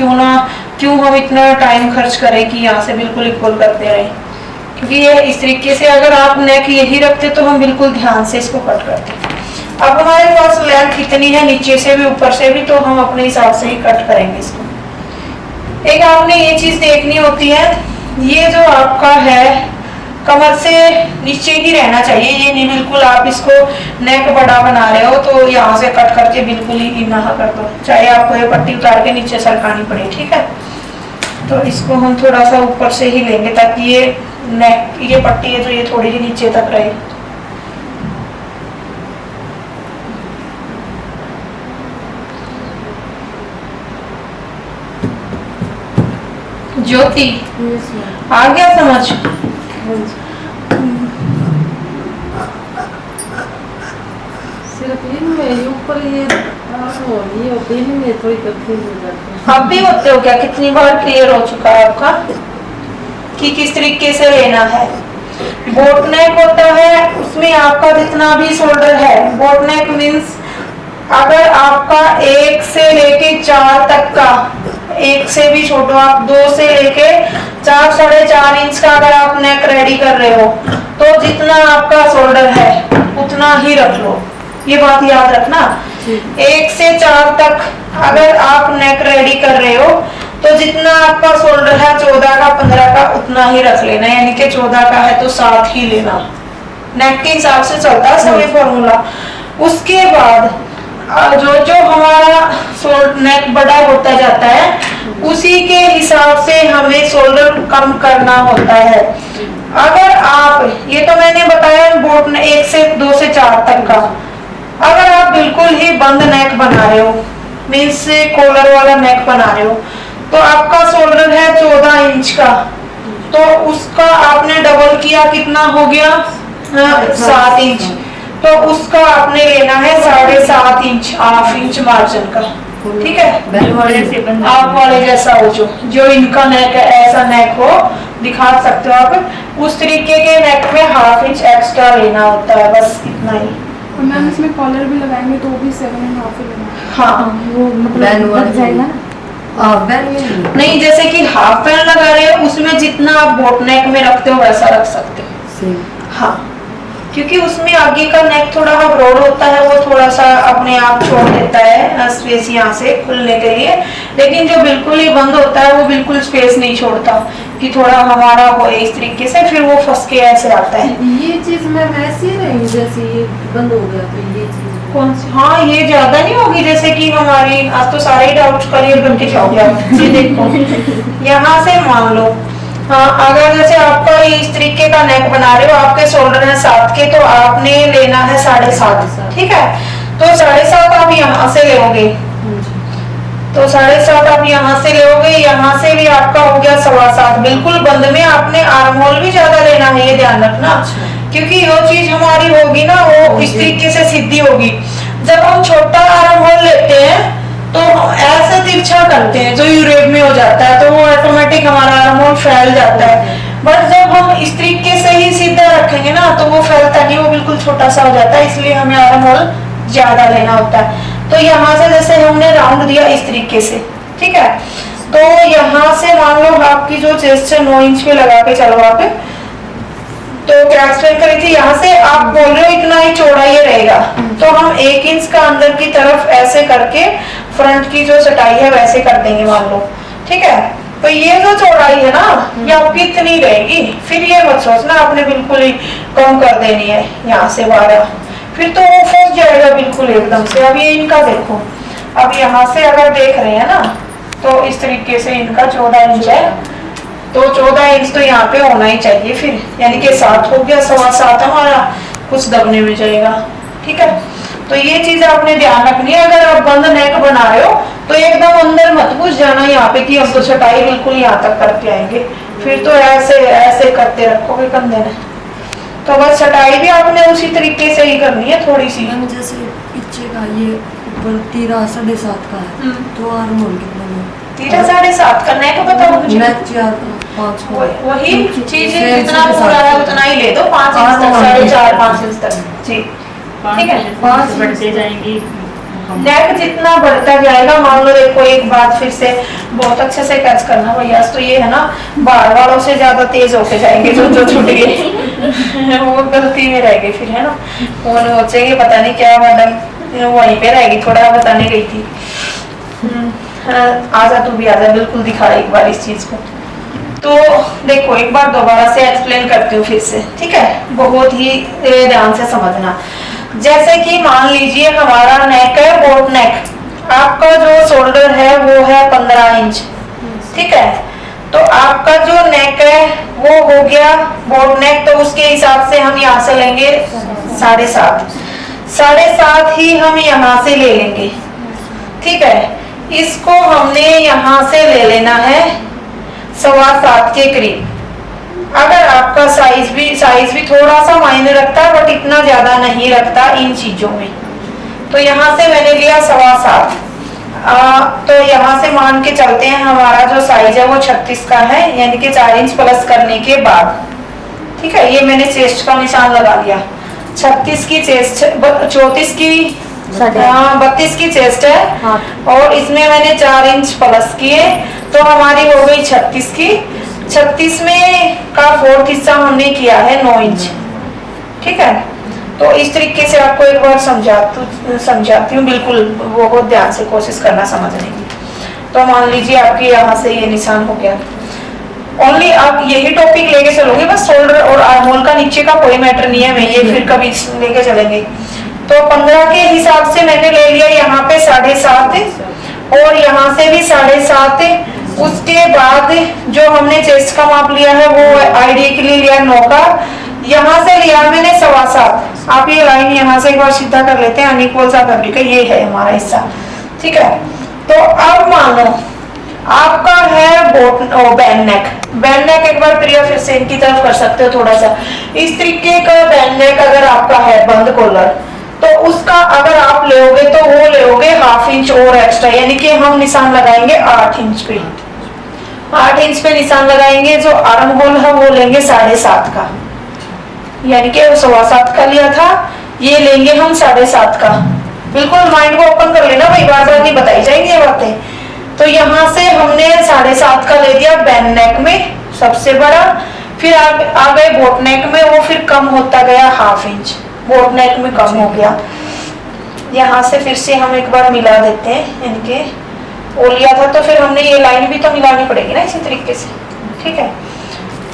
क्यों हम इतना टाइम खर्च करें कि यहाँ से बिल्कुल इक्वल करते रहें। क्योंकि ये इस तरीके से अगर आप नेक यही रखते तो हम बिल्कुल ध्यान से इसको कट करते। अब हमारे पास लेंथ इतनी है नीचे से भी ऊपर से भी, तो हम अपने हिसाब से ही कट करेंगे इसको। एक आपने ये चीज देखनी होती है, ये जो आपका है कमर से नीचे ही रहना चाहिए, ये नहीं बिल्कुल आप इसको नेक बड़ा बना रहे हो तो यहाँ से कट करके बिल्कुल ही इना कर दो, चाहे आपको ये पट्टी उतार के नीचे सरकानी पड़े। ठीक है, तो इसको हम थोड़ा सा ऊपर से ही लेंगे ताकि ये नेक, ये पट्टी है तो ये थोड़ी ही नीचे तक रहे। ज्योति आ गया समझ? सिर्फ इनमें ऊपर ये दिन में थोड़ी कंफ्यूज हो जाती है। आप भी होते हो क्या? कितनी बार क्लियर हो चुका है आपका कि किस तरीके से लेना है? बोट नेक होता है, उसमें आपका जितना भी शोल्डर है, बोट नेक मीन्स अगर आपका 1 से लेके 4 तक का, 1 से भी छोटो आप 2 से लेके 4 साढ़े 4 इंच का अगर आप नेक रेडी कर रहे हो तो जितना आपका शोल्डर है उतना ही रख लो। ये बात याद रखना, 1 से 4 तक अगर आप नेक रेडी कर रहे हो तो जितना आपका शोल्डर है 14 का 15 का उतना ही रख लेना, यानी कि 14 का है तो 7 ही लेना। नेक के हिसाब से चलता है सभी फॉर्मूला। उसके बाद जो हमारा नेक बड़ा होता जाता है उसी के हिसाब से हमें शोल्डर कम करना होता है। अगर आप, ये तो मैंने बताया बोट 1 से 2 से 4 तक का, अगर आप बिल्कुल ही बंद नेक बना रहे हो, मीन्स कॉलर वाला नेक बना रहे हो, तो आपका शोल्डर है 14 इंच का, तो उसका आपने डबल किया, कितना हो गया 7 इंच, तो उसका आपने लेना है 7.5 इंच, हाफ इंच मार्जिन का। ठीक है, आप वाले जैसा हो जो इनका नेक है ऐसा नेक हो, दिखा सकते हो आप। उस तरीके के नेक में हाफ इंच एक्स्ट्रा लेना होता है, बस इतना ही। और मैम इसमें कॉलर भी लगाएंगे तो भी 7.5 ही लगाएंगे। हाँ, वो मतलब लग जाएगा नहीं, जैसे कि हाफ पैन लगा रहे हो उसमें जितना आप बोट नेक में रखते हो वैसा रख सकते हो। हाँ, क्योंकि उसमें आगे का नेक थोड़ा ब्रॉड होता है, वो थोड़ा सा अपने आप छोड़ देता है स्पेस यहाँ से खुलने के लिए, लेकिन जो बिल्कुल ही बंद होता है वो बिल्कुल स्पेस नहीं छोड़ता कि थोड़ा हमारा हो इस तरीके से, फिर वो फंस के ऐसे आता है। ये चीज मैं वैसी रही जैसे ये बंद हो गया तो ये चीज कौन सी? हाँ, ये ज्यादा नहीं होगी, जैसे कि हमारी आज तो सारे ही डाउट क्लियर करके जाओगे आप। ये देखो यहाँ से मान लो, हाँ, अगर जैसे आपका इस तरीके का नेक बना रहे हो, आपके शोल्डर है 7 के, तो आपने लेना है 7.5। ठीक है, तो 7.5 आप यहाँ से लोगे, तो 7.5 आप यहाँ से लोगे, यहाँ से भी आपका हो गया 7.25। बिल्कुल बंद में आपने आर्म होल भी ज्यादा लेना है, ये ध्यान रखना, क्योंकि वो चीज हमारी होगी ना वो इस तरीके से सीधी होगी। जब हम छोटा आर्म होल लेते हैं तो ऐसे तिरछा करते हैं जो यूरेब में हो जाता है, तो वो ऑटोमेटिक हमारा आर्म होल फैल जाता है। बट जब हम इस तरीके से ही सीधा रखेंगे ना तो वो फैलता नहीं, वो बिल्कुल छोटा सा हो जाता है, इसलिए हमें आर्म होल ज्यादा लेना होता है। तो यहाँ से जैसे हमने राउंड दिया इस तरीके से, ठीक है, तो यहाँ से मान लो आपकी जो चेस्ट है 9 इंच पे लगा के चलो आप, तो क्या एक्सप्लेन करी थी, यहाँ से आप बोल रहे हो इतना ही चौड़ा ये रहेगा, तो हम 1 इंच का अंदर की तरफ ऐसे करके फ्रंट की जो चटाई है वैसे कर देंगे मान लो, ठीक है। तो ये जो चौड़ाई है ना ये आपकी इतनी रहेगी, फिर ये मत सोचना आपने बिल्कुल ही कम कर देनी है यहाँ से 12, फिर तो वो फंस जाएगा बिल्कुल एकदम से। अब ये इनका देखो, अब यहाँ से अगर देख रहे हैं ना तो इस तरीके से इनका 14 इंच है, तो 14 इंच तो यहाँ पे होना ही चाहिए फिर, यानी कि 7 हो गया, 7.25 हमारा कुछ दबने में जाएगा, ठीक है। तो ये चीज आपने ध्यान रखनी है। अगर आप बंद नेक बना रहे हो तो एकदम अंदर मत घुस जाना यहाँ पे कि हम तो चटाई बिल्कुल यहाँ तक करके आएंगे, फिर तो ऐसे ऐसे करते रखोगे कंधे में। तो बस चटाई भी आपने उसी तरीके से ही करनी है थोड़ी सी। जैसे पीछे का ये ऊपर 13.5 का है, तो आर्म होल कितना है? 13.5 का नेक बताओ मुझे। नेक 4-5 का। वही चीज जितना पूरा है उतना ही ले दो, 5 इंच तक, 4.5-5 इंच तक जी, ठीक है। 5 बढ़ते जाएंगी। नेक जितना बढ़ता जाएगा, मान लो देखो एक बात फिर से बहुत अच्छे से कैच करना भैया, तो ये है ना बाहर वालों से ज्यादा तेज होके जाएंगे जो छूट गए वो गलती में रह गई फिर, है ना, वो सोचेंगे पता नहीं क्या मैडम वहीं पे रहेगी, थोड़ा बताने गई थी। आजा तू भी आजा, बिल्कुल दिखा एक बार इस चीज को। तो देखो एक बार दोबारा से एक्सप्लेन करती हूँ फिर से, ठीक है, बहुत ही ध्यान से समझना। जैसे कि मान लीजिए हमारा नेक है बोट नेक, आपका जो शोल्डर है वो है 15 इंच, ठीक है। तो आपका जो नेक है वो हो गया बोट नेक, तो उसके हिसाब से हम यहाँ से लेंगे 7.5 ही हम यहाँ से ले लेंगे, ठीक है। इसको हमने यहाँ से ले लेना है 7.25 के करीब। अगर आपका साइज भी थोड़ा सा मायने रखता है बट इतना ज्यादा नहीं रखता इन चीजों में, तो यहाँ से मैंने लिया 7.25। तो यहाँ से मान के चलते हैं हमारा जो साइज है वो 36 का है, यानी कि 4 इंच प्लस करने के बाद, ठीक है। ये मैंने चेस्ट का निशान लगा लिया, 36 की चेस्ट, 34 की 32 की चेस्ट है, और इसमें मैंने 4 इंच प्लस किए, तो हमारी हो गई 36 की। 36 में का 4th हिस्सा हमने किया है 9 इंच, ठीक है। तो इस तरीके से आपको एक बार समझाती हूँ, बिल्कुल बहुत ध्यान से कोशिश करना समझने की। तो मान लीजिए आपके यहाँ से ये निशान हो गया, ओनली आप यही टॉपिक लेके चलोगे, बस शोल्डर और आर्म होल का नीचे का कोई मैटर नहीं है, मैं ये फिर कभी लेके चलेंगे। तो 15 के हिसाब से मैंने ले लिया यहाँ पे 7.5 और यहाँ से भी 7.5। उसके बाद जो हमने चेस्ट का माप लिया है वो आईडिया के लिए लिया 9 का, यहाँ से लिया मैंने 7.25। आप ये लाइन यहाँ से एक बार सीधा कर लेते हैं, अनइक्वल सा फैब्रिक है, ये है हमारा हिस्सा, ठीक है। तो अब मानो आपका है बैन नेक, एक बार प्रिया फिर से इनकी तरफ कर सकते हो थोड़ा सा। इस तरीके का बैन नेक अगर आपका है बंद कॉलर, तो उसका अगर आप लोगे तो वो लोगे 1/2 इंच और एक्स्ट्रा, यानी कि हम निशान लगाएंगे 8 इंच पे, 8 इंच पे निशान लगाएंगे। जो आर्म होल है वो लेंगे 7.5 का, यानी कि 7.25 का लिया था, ये लेंगे हम 7.5 का। बिल्कुल माइंड को ओपन कर लेना भाई, बार बार नहीं बताई जाएंगी ये बातें। तो यहाँ से हमने 7.5 का ले दिया बैन नेक में सबसे बड़ा, फिर आ गए बोट नेक में, वो फिर कम होता गया 1/2 इंच, बोट नेक में कम हो गया। यहाँ से फिर से हम एक बार मिला देते हैं, इनके वो लिया था तो फिर हमने ये लाइन भी तो मिलानी पड़ेगी ना इसी तरीके से, ठीक है।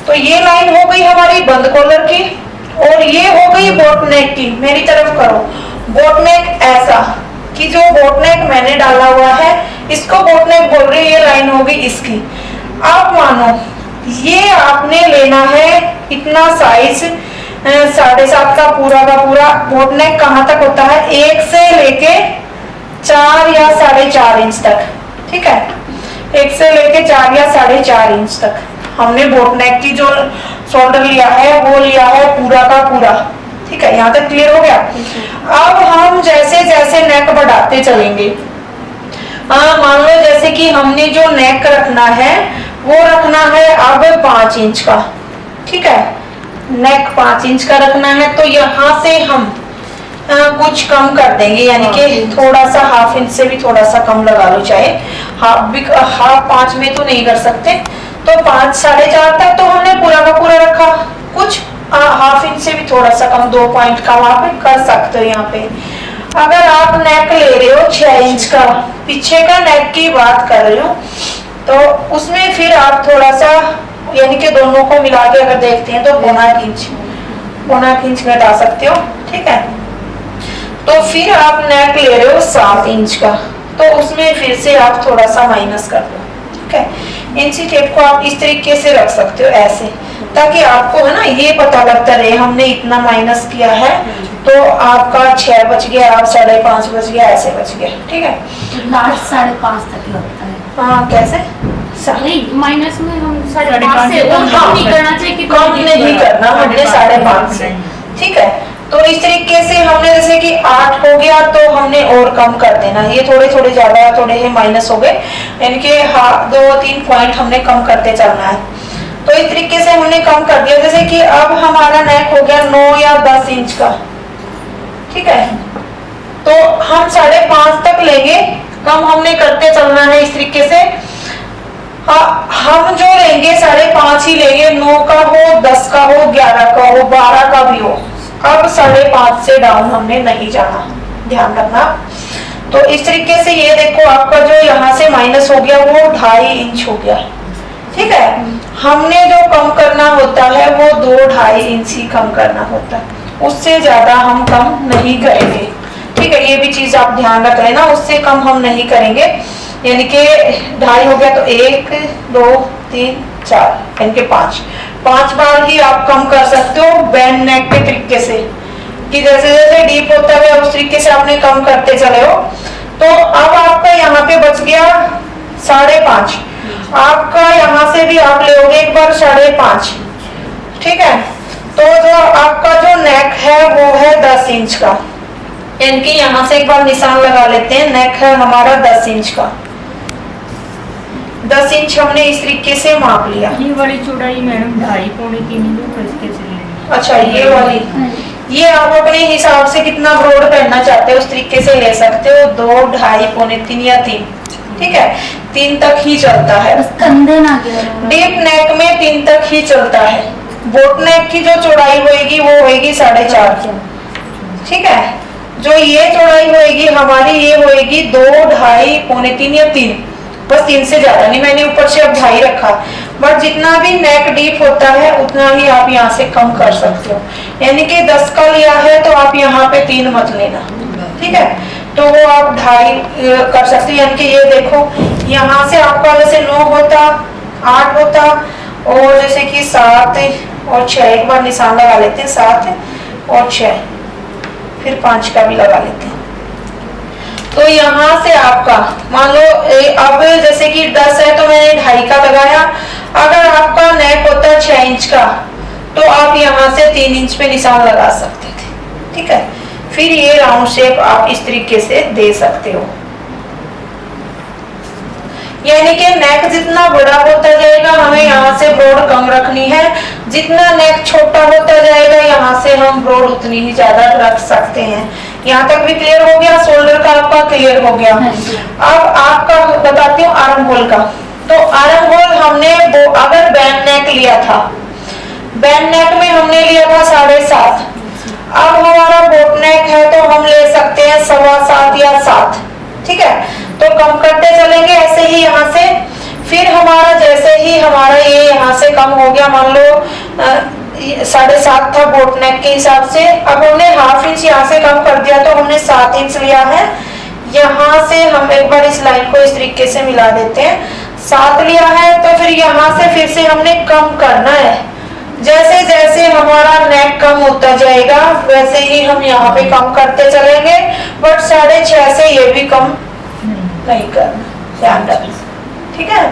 तो ये लाइन हो गई हमारी बंद कॉलर की, और ये हो गई बोट नेक की। मेरी तरफ करो, बोट नेक ऐसा कि जो बोट नेक मैंने डाला हुआ है इसको बोट नेक बोल रही है, ये लाइन होगी इसकी। अब मानो ये आपने लेना है इतना साइज 7.5 का पूरा बोट नेक कहाँ तक होता है, 1 से लेके 4 या 4.5 इंच तक, ठीक है। 1 से लेके 4 या 4.5 इंच तक हमने बोट नेक की जो शोल्डर लिया है वो लिया है पूरा का पूरा, ठीक है। यहाँ तक क्लियर हो गया। अब हम जैसे जैसे नेक बढ़ाते चलेंगे, मान लो जैसे कि हमने जो नेक रखना है वो रखना है अब 5 इंच का, ठीक है। नेक 5 इंच का रखना है, तो यहाँ से हम कुछ कम कर देंगे, यानी कि थोड़ा सा 1/2 इंच से भी थोड़ा सा कम लगा लो, चाहे हाफ 5 में तो नहीं कर सकते, तो 5 साढ़े 4 तक तो हमने पूरा का पूरा रखा। कुछ हाफ इंच से भी थोड़ा सा कम 2 पॉइंट का वहां पे कर सकते हो। यहाँ पे अगर आप नेक ले रहे हो 6 इंच का, पीछे का नेक की बात कर रही हूँ, तो उसमें फिर आप थोड़ा सा यानी कि दोनों को मिला के अगर देखते हैं तो पौना इंच घटा सकते हो। ठीक है, तो फिर आप नेक ले रहे हो 7 इंच का, तो उसमें फिर से आप थोड़ा सा माइनस कर दो। ठीक है, इंची टेप को आप इस तरीके से रख सकते हो ऐसे, ताकि आपको है ना ये पता लगता रहे हमने इतना माइनस किया है, तो आपका 6 बच गया, आप 5.5 बच गया, ऐसे बच गया। ठीक है, लास्ट 5.5 तक ही होता है। हाँ कैसे नहीं, माइनस में हम 5.5 से और कम नहीं करना चाहिए कि कम नहीं करना हमने 5.5 से। ठीक है, तो इस तरीके से हमने जैसे कि 8 हो गया तो हमने और कम कर देना, ये थोड़े थोड़े ज्यादा थोड़े ही माइनस हो गए, यानी कि 2-3 पॉइंट हमने कम करते चलना है। तो इस तरीके से हमने कम कर दिया। जैसे कि अब हमारा नेक हो गया 9 या 10 इंच का। ठीक है, तो हम 5.5 तक लेंगे, कम हमने करते चलना है इस तरीके से। हम जो लेंगे 5.5 ही लेंगे, 9 का हो, 10 का हो, 11 का हो, 12 का भी हो। अब 5.5 से डाउन हमने नहीं जाना, ध्यान रखना। तो इस तरीके से ये देखो आपका जो यहाँ से माइनस हो गया वो 2.5 इंच हो गया। ठीक है, हमने जो कम करना होता है वो 2-2.5 इंच ही कम करना होता है, उससे ज्यादा हम कम नहीं करेंगे। ठीक है, ये भी चीज आप ध्यान रख लेना, उससे कम हम नहीं करेंगे। यानी कि 2.5 हो गया तो 1 2 3 4 यानी कि 5 बार ही आप कम कर सकते हो बैंड नेक के तरीके से, कि जैसे जैसे डीप होता है उस तरीके से आपने कम करते चले हो। तो अब आपका यहाँ पे बच गया 5.5, आपका यहाँ से भी आप ले एक बार 5.5। ठीक है, तो जो आपका जो नेक है वो है 10 इंच का, यानी कि यहाँ से एक बार निशान लगा लेते हैं। नेक है हमारा 10 इंच का, 10 इंच हमने इस तरीके से माप लिया। ये वाली चौड़ाई मैडम 2.5-3 इंच। अच्छा, ये वाली, ये आप अपने हिसाब से कितना ब्रॉड पहनना चाहते हो उस तरीके से ले सकते हो, 2 2.5 पौने 3 या 3। ठीक है, 3 तक ही चलता है, बस कंधे ना गिरे। डीप नेक में 3 तक ही चलता है। बोट नेक की जो चौड़ाई होगी वो होगी 4.5। ठीक है, जो ये चौड़ाई होगी हमारी ये होगी 2 2.5 पौने 3 या 3, बस 3 से ज्यादा नहीं। मैंने ऊपर से अब 2.5 रखा, बट जितना भी नेक डीप होता है उतना ही आप यहाँ से कम कर सकते हो। यानी कि 10 का लिया है तो आप यहाँ पे 3 मत लेना। ठीक है, तो वो आप 2.5 कर सकते हो। यानी कि ये देखो यहाँ से आपका जैसे 9 होता, 8 होता, और जैसे कि 7 और 6, एक बार निशान लगा लेते हैं, 7 और 6, फिर 5 का भी लगा लेते हैं। तो यहाँ से आपका मान लो अब जैसे कि 10 है तो मैंने 2.5 का लगाया। अगर आपका नेक होता है 6 इंच का तो आप यहाँ से 3 इंच पे निशान लगा सकते थे। ठीक है, फिर ये राउंड शेप आप इस तरीके से दे सकते हो। यानी कि नेक जितना बड़ा होता जाएगा हमें यहाँ से ब्रॉड कम रखनी है, जितना नेक छोटा होता जाएगा यहाँ से हम ब्रॉड उतनी ही ज्यादा रख सकते हैं। यहाँ तक भी क्लियर हो गया, शोल्डर का आपका क्लियर हो गया। अब आपका बताती हूँ आर्म होल का। तो आर्म होल हमने अगर बैंड नेक लिया था, बैंड नेक में हमने लिया था 7.5, अब हमारा बोट नेक है तो हम ले सकते हैं 7.25 या 7। ठीक है, तो कम करते चलेंगे ऐसे ही यहाँ से। फिर हमारा जैसे ही हमारा ये यहाँ से कम हो गया, मान लो 7.5 था बोट नेक के हिसाब से, अब हमने ½ इंच यहाँ से कम कर दिया तो हमने 7 इंच लिया है। यहाँ से हम एक बार इस लाइन को इस तरीके से मिला देते हैं, 7 लिया है तो फिर यहाँ से फिर से हमने कम करना है। जैसे जैसे हमारा नेक कम होता जाएगा वैसे ही हम यहाँ पे कम करते चलेंगे, बट 6.5 से ये भी कम नहीं करना, ध्यान रखना। ठीक है,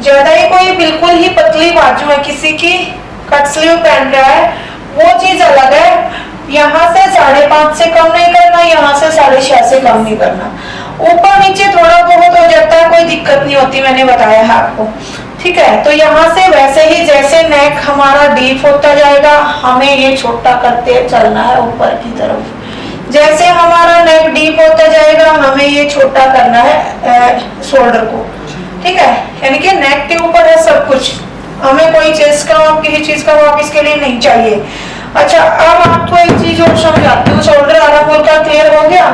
ज्यादा ही कोई बिल्कुल ही पतली बाजू है किसी की, कट स्लीव पहन रहा है, वो चीज अलग है। यहाँ से 5.5 से कम नहीं करना, यहाँ से 6.5 से कम नहीं करना। ऊपर नीचे थोड़ा बहुत हो जाता है, कोई दिक्कत नहीं होती, मैंने बताया है आपको। ठीक है, तो यहाँ से वैसे ही जैसे नेक हमारा डीप होता जाएगा हमें ये छोटा करते चलना है ऊपर की तरफ। जैसे हमारा नेक डीप होता जाएगा हमें ये छोटा करना है शोल्डर को। ठीक है, यानी कि नेक के ऊपर है सब कुछ, हमें कोई चीज का किसी चीज का वापस के लिए नहीं चाहिए। अच्छा, अब आपको एक चीज और समझाती हूँ, शोल्डर आर्म होल का क्लियर हो गया।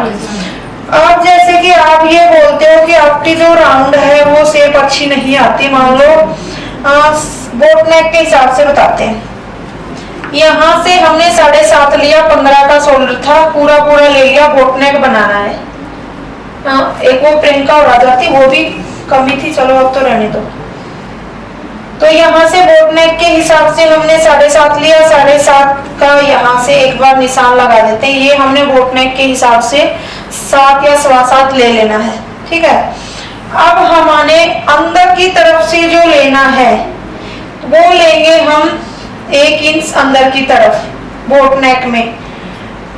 अब जैसे कि आप ये बोलते हो कि आपकी जो राउंड है वो शेप अच्छी नहीं आती, मान लो बोट नेक के हिसाब से बताते हैं। यहाँ से हमने 7.5 लिया, 15 का शोल्डर था, पूरा पूरा ले लिया, बोट नेक बनाना है। एक वो प्रियंका और आ जाती, वो भी कमी थी, चलो अब तो रहने दो। तो यहाँ से बोट नेक के हिसाब से हमने 7.5 लिया, 7.5 का यहाँ से एक बार निशान लगा देते हैं। ये हमने बोट नेक के हिसाब से 7 या 7.25 ले लेना है, ठीक है। अब हमारे अंदर की तरफ से जो लेना है वो लेंगे हम 1 इंच अंदर की तरफ बोट नेक में,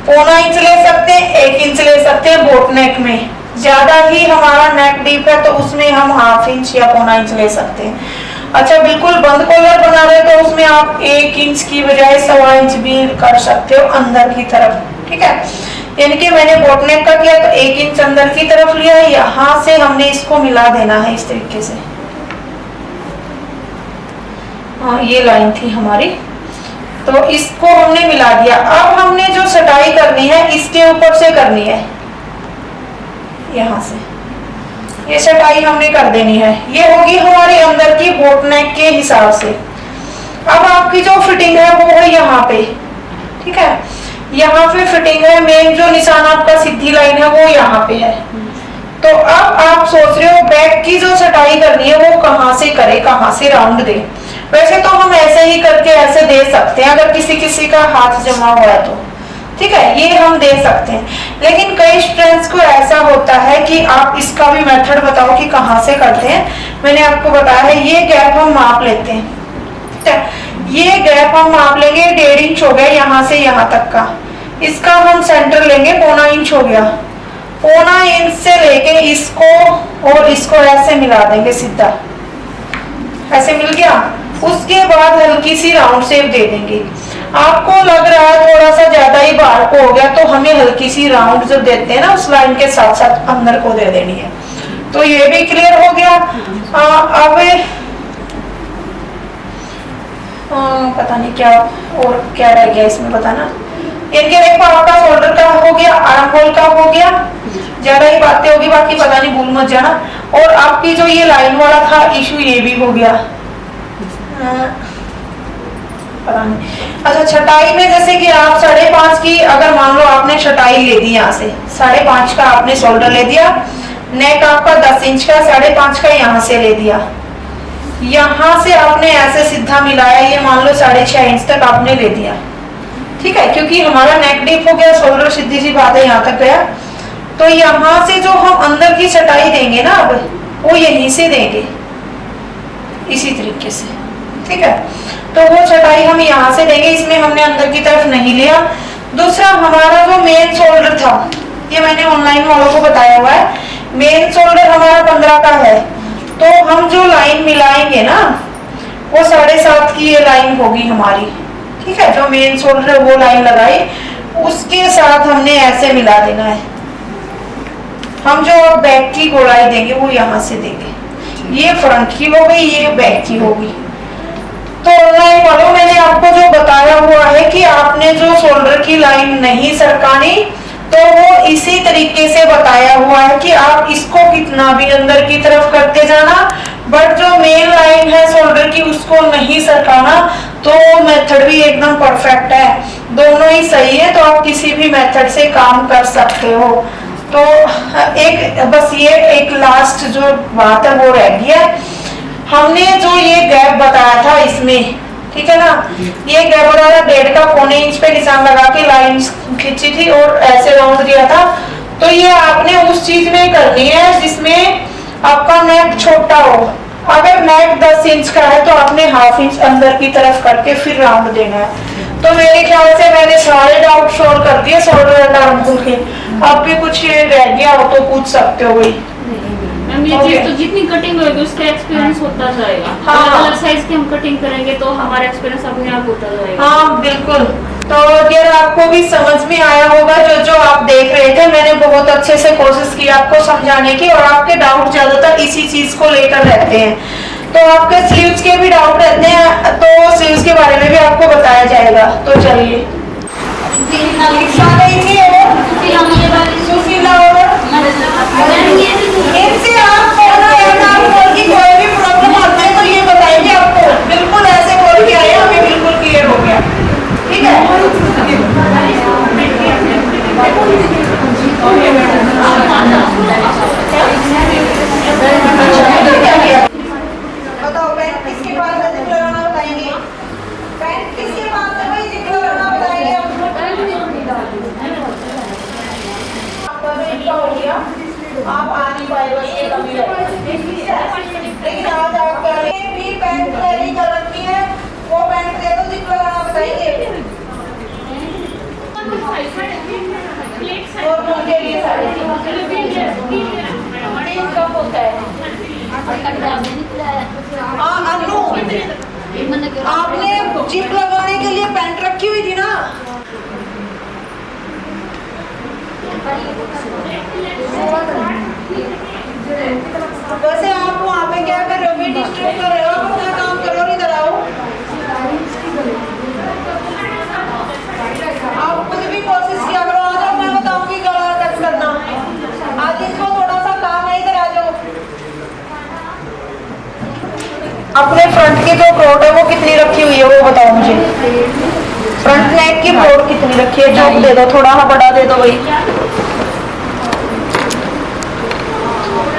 1.25 इंच ले सकते हैं, 1 इंच ले सकते हैं बोट नेक में। ज्यादा ही हमारा नेक डीप है तो उसमें हम 1/2 इंच या 1.25 इंच ले सकते हैं। अच्छा, बिल्कुल बंद कॉलर बना रहे तो उसमें आप 1 इंच की बजाय 1.25 इंच भी कर सकते हो अंदर की तरफ, ठीक है। यानी कि मैंने बोट नेक का किया तो 1 इंच अंदर की तरफ लिया, यहाँ से हमने इसको मिला देना है इस तरीके से। हाँ, ये लाइन थी हमारी, तो इसको हमने मिला दिया। अब हमने जो सटाई करनी है इसके ऊपर से करनी है, यहाँ से ये सटाई हमने कर देनी है। ये होगी हमारे अंदर की बोट नेक के हिसाब से। अब आपकी जो फिटिंग है वो है यहाँ पे, ठीक है, यहाँ पे फिटिंग है। मेन जो निशान आपका सीधी लाइन है वो यहाँ पे है। तो अब आप सोच रहे हो बैक की जो सटाई करनी है वो कहाँ से करे, कहाँ से राउंड दे। वैसे तो हम ऐसे ही करके ऐसे दे सकते हैं अगर किसी किसी का हाथ जमा हुआ है तो, ठीक है, ये हम दे सकते हैं। लेकिन कई स्टूडेंट्स को ऐसा होता है कि आप इसका भी मेथड बताओ कि कहाँ से करते हैं। मैंने आपको बताया है, ये गैप हम माप लेते हैं, ठीक है। ये गैप हम माप लेंगे, 1.5 इंच हो गया यहाँ से यहाँ तक का। इसका हम सेंटर लेंगे, 1.25 इंच हो गया। 1.25 इंच से लेके इसको और इसको ऐसे मिला देंगे, सीधा ऐसे मिल गया। उसके बाद हल्की सी राउंड शेप दे देंगे। आपको लग रहा है थोड़ा सा ज्यादा ही बाहर को हो गया तो हमें हल्की सी राउंड जो देते हैं ना उस लाइन के साथ साथ अंदर को दे देनी है। तो ये भी क्लियर हो गया। अब पता नहीं क्या और क्या रह गया इसमें बताना। इनके देखो आपका शोल्डर का हो गया, आर्म होल का हो गया, ज्यादा ही बातें होगी, बाकी पता नहीं भूल मत जाना। और आपकी जो ये लाइन वाला था इशू ये भी हो गया, पता नहीं। अच्छा, छटाई में जैसे कि आप 5.5 की अगर मान लो आपने छटाई ले दी, यहाँ से 5.5 का आपने शोल्डर ले दिया, नेक आपका 10 इंच का, 5.5 का यहाँ से ले दिया, यहाँ से आपने ऐसे सीधा मिलाया, ये मान लो 6.5 इंच तक आपने ले दिया, ठीक है, क्योंकि हमारा नेक डीप हो गया, शोल्डर सीधी सी बात है यहाँ तक गया। तो यहाँ से जो हम अंदर की छटाई देंगे ना अब वो यहीं से देंगे इसी तरीके से, ठीक है। तो वो छटाई हम यहाँ से देंगे, इसमें हमने अंदर की तरफ नहीं लिया। दूसरा हमारा जो मेन शोल्डर था, ये मैंने ऑनलाइन वालों को बताया हुआ है, मेन शोल्डर हमारा 15 का है। तो हम जो लाइन मिलाएंगे ना वो 7.5 की ये लाइन होगी हमारी, ठीक है। जो मेन शोल्डर है वो लाइन लगाई, उसके साथ हमने ऐसे मिला देना है। हम जो बैक की गोलाई देंगे वो यहाँ से देंगे। ये फ्रंट की हो गई, ये बैक की होगी। तो ऑनलाइन वालों मैंने आपको जो बताया हुआ है कि आपने जो शोल्डर की लाइन नहीं सरकानी, तो वो इसी तरीके से बताया हुआ है कि आप इसको कितना भी अंदर की तरफ करते जाना, बट जो मेन लाइन है शोल्डर की उसको नहीं सरकाना। तो मेथड भी एकदम परफेक्ट है, दोनों ही सही है, तो आप किसी भी मेथड से काम कर सकते हो। तो एक बस ये एक लास्ट जो बात है वो रह गया, हमने जो ये गैप बताया था इसमें, ठीक है ना, ये गैप बताया 1.5 का 1.25 इंच पे निशान लगा के लाइन खींची थी और ऐसे राउंड दिया था। तो ये आपने उस चीज में करनी है जिसमें आपका नेक छोटा हो। अगर नेक 10 इंच का है तो आपने 1/2 इंच अंदर की तरफ करके फिर राउंड देना है। तो मेरे ख्याल से मैंने सारे डाउट सॉल्व कर दिए शोल्डर एंड आर्म होल के। अब भी कुछ रह गया हो तो पूछ सकते हो भाई। मैडम ये चीज तो जितनी कटिंग होगी उसका एक्सपीरियंस होता जाएगा। हाँ। अलग अलग साइज की हम कटिंग करेंगे तो हमारा एक्सपीरियंस अपने आप होता जाएगा। हाँ बिल्कुल। तो यार आपको भी समझ में आया होगा जो जो आप देख रहे थे। मैंने बहुत अच्छे से कोशिश की आपको समझाने की, और आपके डाउट ज्यादातर इसी चीज को लेकर रहते हैं। तो आपके स्लीव्स के भी डाउट रहते हैं, तो स्लीव्स के बारे में भी आपको बताया जाएगा। तो चलिए सुशीला और इनसे आप कोई भी प्रॉब्लम आती है तो ये बताएंगे आपको, बिल्कुल ऐसे बोल के आए हमें बिल्कुल क्लियर हो गया। ठीक है, बताओ पैंट किसके पास है, जिप लगाना बताएंगे। पैंट किसके पास है भाई, जिप लगाना बताएंगे। हो गया, आप आ नहीं पाएगा, ये कमी है। लेकिन आज आप भी पैंट रेडी कर रखी है, वो पैंट दे दो, जिप लगाना बताएंगे। और उनके लिए साड़ी कब होता है। अन्नू, आपने जिप लगाने के लिए पैंट रखी हुई थी ना। वैसे आप वहाँ पे क्या कर रहे हो, डिस्टर्ब कर रहे हो, आप अपना काम करो, इधर आओ। आप खुद भी कोशिश किया करो, आ जाओ, मैं बताऊंगी गला कट करना। आज इसको थोड़ा सा काम है, इधर आ जाओ। अपने फ्रंट की जो ब्रॉड है वो कितनी रखी हुई है वो बताओ मुझे। फ्रंट नेक की ब्रॉड कितनी रखी है, जो दे दो थोड़ा, हाँ बड़ा दे दो भाई।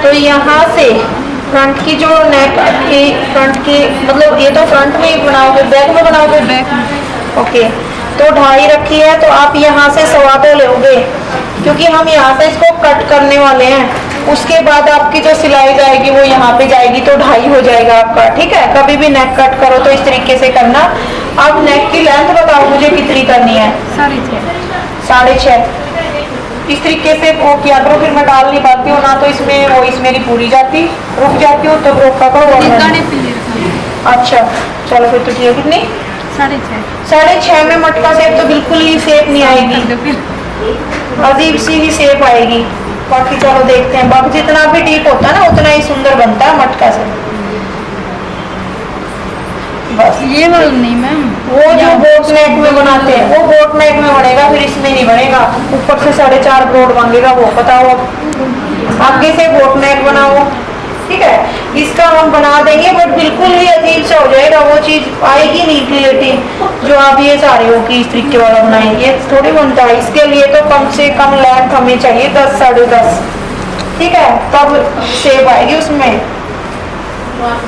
तो यहाँ से फ्रंट की जो नेक की फ्रंट की, मतलब ये तो फ्रंट में ही बनाओगे, बैक में बनाओगे, बैक में। ओके, तो 2.5 रखी है, तो आप यहाँ से 2.25 लोगे, क्योंकि हम यहाँ से इसको कट करने वाले हैं। उसके बाद आपकी जो सिलाई जाएगी वो यहाँ पे जाएगी, तो 2.5 हो जाएगा आपका। ठीक है, कभी भी नेक कट करो तो इस तरीके से करना। अब नेक की लेंथ बताओ मुझे कितनी करनी है। 6.5। इस तरीके से वो किया करो, फिर मैं डाल नहीं पाती हूँ ना, तो इसमें वो इस मेरी पूरी जाती, रुक जाती हूँ, तो रोक पकड़ो। अच्छा चलो फिर तो ठीक है। कितनी? 6.5 में मटका शेप तो बिल्कुल ही शेप नहीं आएगी, अजीब सी ही शेप आएगी। बाकी चलो देखते हैं, बाकी जितना भी डीप होता है ना उतना ही सुंदर बनता है मटका से। बस ये वाला नहीं मैम, वो जो बोट नेक में बनाते हैं वो बोट नेक में बनेगा, फिर इसमें नहीं बनेगा। ऊपर से 4.5 ब्रॉड मांगेगा वो, बताओ अब आगे से बोट नेक बनाओ। ठीक है, इसका हम बना देंगे, बट बिल्कुल ही अजीब सा हो जाएगा, वो चीज आएगी नहीं क्लियरिटी जो आप ये चाह रहे हो कि इस तरीके वाला बनाएंगे, थोड़ी बनता है। इसके लिए तो कम से कम लेंथ हमें चाहिए 10 साढ़े 10। ठीक है, तब शेप आएगी उसमें।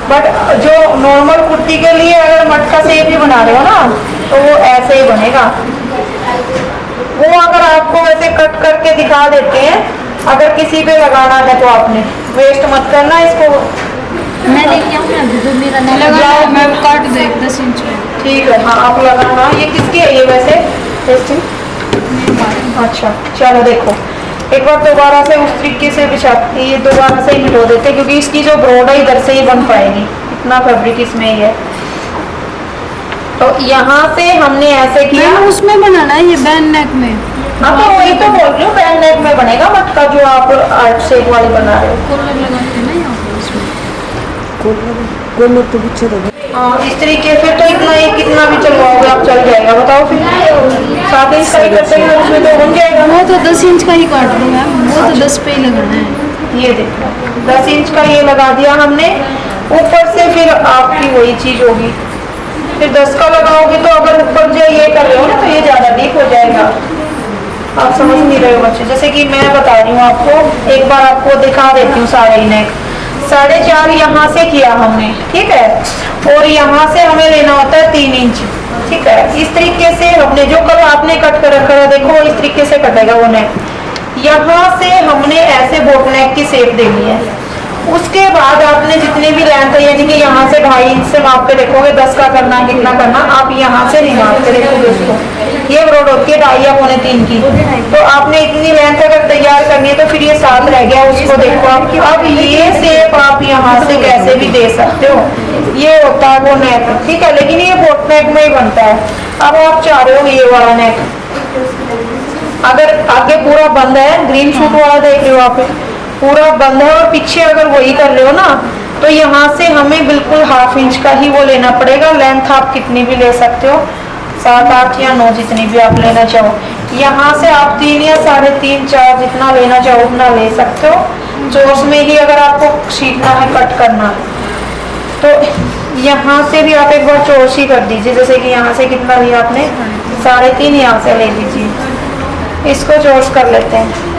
बट जो नॉर्मल कुर्ती के लिए अगर मटका शेप ही बना रहे हो ना, तो वो ऐसे ही बनेगा। वो अगर आपको वैसे कट करके दिखा देते हैं, अगर किसी पे लगाना है तो आपने वेस्ट मत करना इसको। मैं लेके आऊँ जो मेरा नहीं लगा मैं काट दे 10 इंच में। ठीक है, हाँ आप लगाना। ये किसकी है ये वैसे टेस्टिंग? अच्छा चलो देखो, एक बार दोबारा से उस तरीके से बिछा, ये दोबारा से ही मिटो देते, क्योंकि इसकी जो ब्रॉड है इधर से ही बन पाएगी, इतना फैब्रिक इसमें ही है। तो यहाँ से हमने ऐसे किया, उसमें बनाना है ये बैन नेक में। हाँ तो वही तो बोल रही हूँ, बैन नेक में बनेगा मटका जो आप आर्ट शेप वाली बना रहे हो। कॉलर लगाते हैं ना यहाँ पे, उसमें हाँ इस तरीके, फिर तो इतना ही कितना भी चलवाओगे आप चल जाएगा। बताओ फिर 7 इंच का ही करते हैं उसमें तो बन जाएगा। वो तो 10 इंच का ही काट दूँ मैम, वो तो 10 पे ही लगाना है। ये देखो 10 इंच का ये लगा दिया हमने, ऊपर से फिर आपकी वही चीज होगी, फिर 10 का लगाओगे तो अगर ऊपर जो ये कर रहे हो ना तो ये ज्यादा डीप हो जाएगा। आप समझ नहीं रहे हो बच्चे, जैसे कि मैं बता रही हूँ आपको, एक बार आपको दिखा देती हूँ सारा ही नेक। 4.5 यहाँ से किया हमने, ठीक है, और यहाँ से हमें लेना होता है 3 इंच। ठीक है, इस तरीके से हमने जो कल आपने कट कर रखा है, देखो इस तरीके से कटेगा वो नेक। यहाँ से हमने ऐसे बोट नेक की शेप देनी है। उसके बाद आपने जितनी भी लेंथ है, यानी कि यहाँ से 2.5 इंच से माप के देखोगे 10 का करना कितना करना, आप यहाँ से नहीं माप के देखोगे उसको। ये ब्रॉड होती है 2.5 या 2.25 की। तो आपने इतनी लेंथ अगर तैयार करनी है तो फिर ये 7 रह गया, उसको देखो आप। अब ये शेप आप यहाँ से कैसे भी दे सकते हो, ये होता है वो नेक, ठीक है, लेकिन ये बोट नेक में ही बनता है। अब आप चाह रहे हो ये वाला नेक, अगर आगे पूरा बंद है, ग्रीन शूट वाला देख रहे हो आप, पूरा बंद है और पीछे अगर वही कर रहे हो ना, तो यहाँ से हमें बिल्कुल 1/2 इंच का ही वो लेना पड़ेगा। लेंथ आप कितनी भी ले सकते हो, 7, 8 या 9 जितनी भी आप लेना चाहो। यहाँ से आप 3 या 3.5, 4 जितना लेना चाहो उतना ले सकते हो। चोर्स में ही अगर आपको सीखना है कट करना, तो यहाँ से भी आप एक बार चोर्स ही कर दीजिए। जैसे कि यहाँ से कितना लिया आपने, 3.5, यहाँ से ले लीजिए। इसको चोर्स कर लेते हैं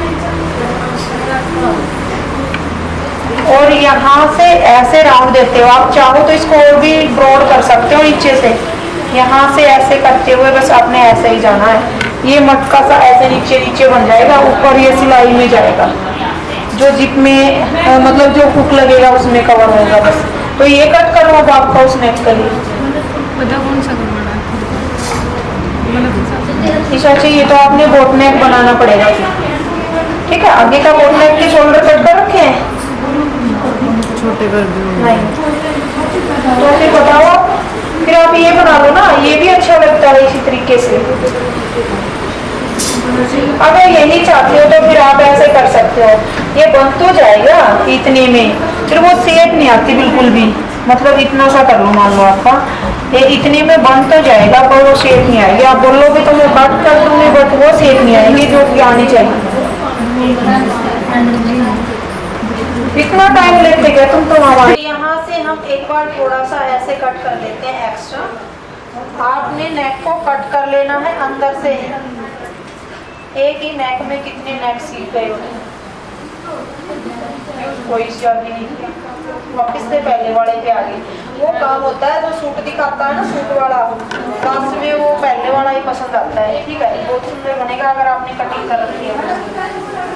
और यहाँ से ऐसे राउंड देते हो। आप चाहो तो इसको और भी ब्रॉड कर सकते हो नीचे से, यहाँ से ऐसे करते हुए बस आपने ऐसे ही जाना है। ये मटका सा ऐसे नीचे नीचे बन जाएगा, ऊपर ये सिलाई में जाएगा, जो जिप में मतलब जो हुक लगेगा उसमें कवर होगा बस। तो ये कट करो अब आपका उस नेक के लिए। कौन सा करवाना ईशा जी, ये तो आपने बोट नेक बनाना पड़ेगा, ठीक है। आगे का बोट नेक के शोल्डर कट कर रखे हैं, छोटे कर दो। नहीं तो फिर बताओ, फिर आप ये बना लो ना, ये भी अच्छा लगता है इसी तरीके से। अगर ये नहीं चाहते हो तो फिर आप ऐसे कर सकते हो, ये बन तो जाएगा इतने में, फिर वो शेप नहीं आती बिल्कुल भी। मतलब इतना सा कर लो, मान लो आपका ये इतने में बन तो जाएगा पर वो शेप नहीं आएगी। आप बोलोगे तो मैं कट कर दूंगी बट वो शेप नहीं आएगी जो कि आनी चाहिए। इतना टाइम लेते क्या तुम तो हमारे। यहाँ से हम एक बार थोड़ा सा ऐसे कट कर लेते हैं एक्स्ट्रा। आपने नेक को कट कर लेना है अंदर से। एक ही नेक में कितने नेक सीख गए हो, कोई जॉब ही नहीं किया। वापिस से पहले वाले पे आ गई। वो काम होता है जो सूट दिखाता है ना, सूट वाला, लास्ट में वो पहले वाला ही पसंद आता है, ठीक है। बहुत सुंदर बनेगा अगर आपने कटिंग कर रखी है।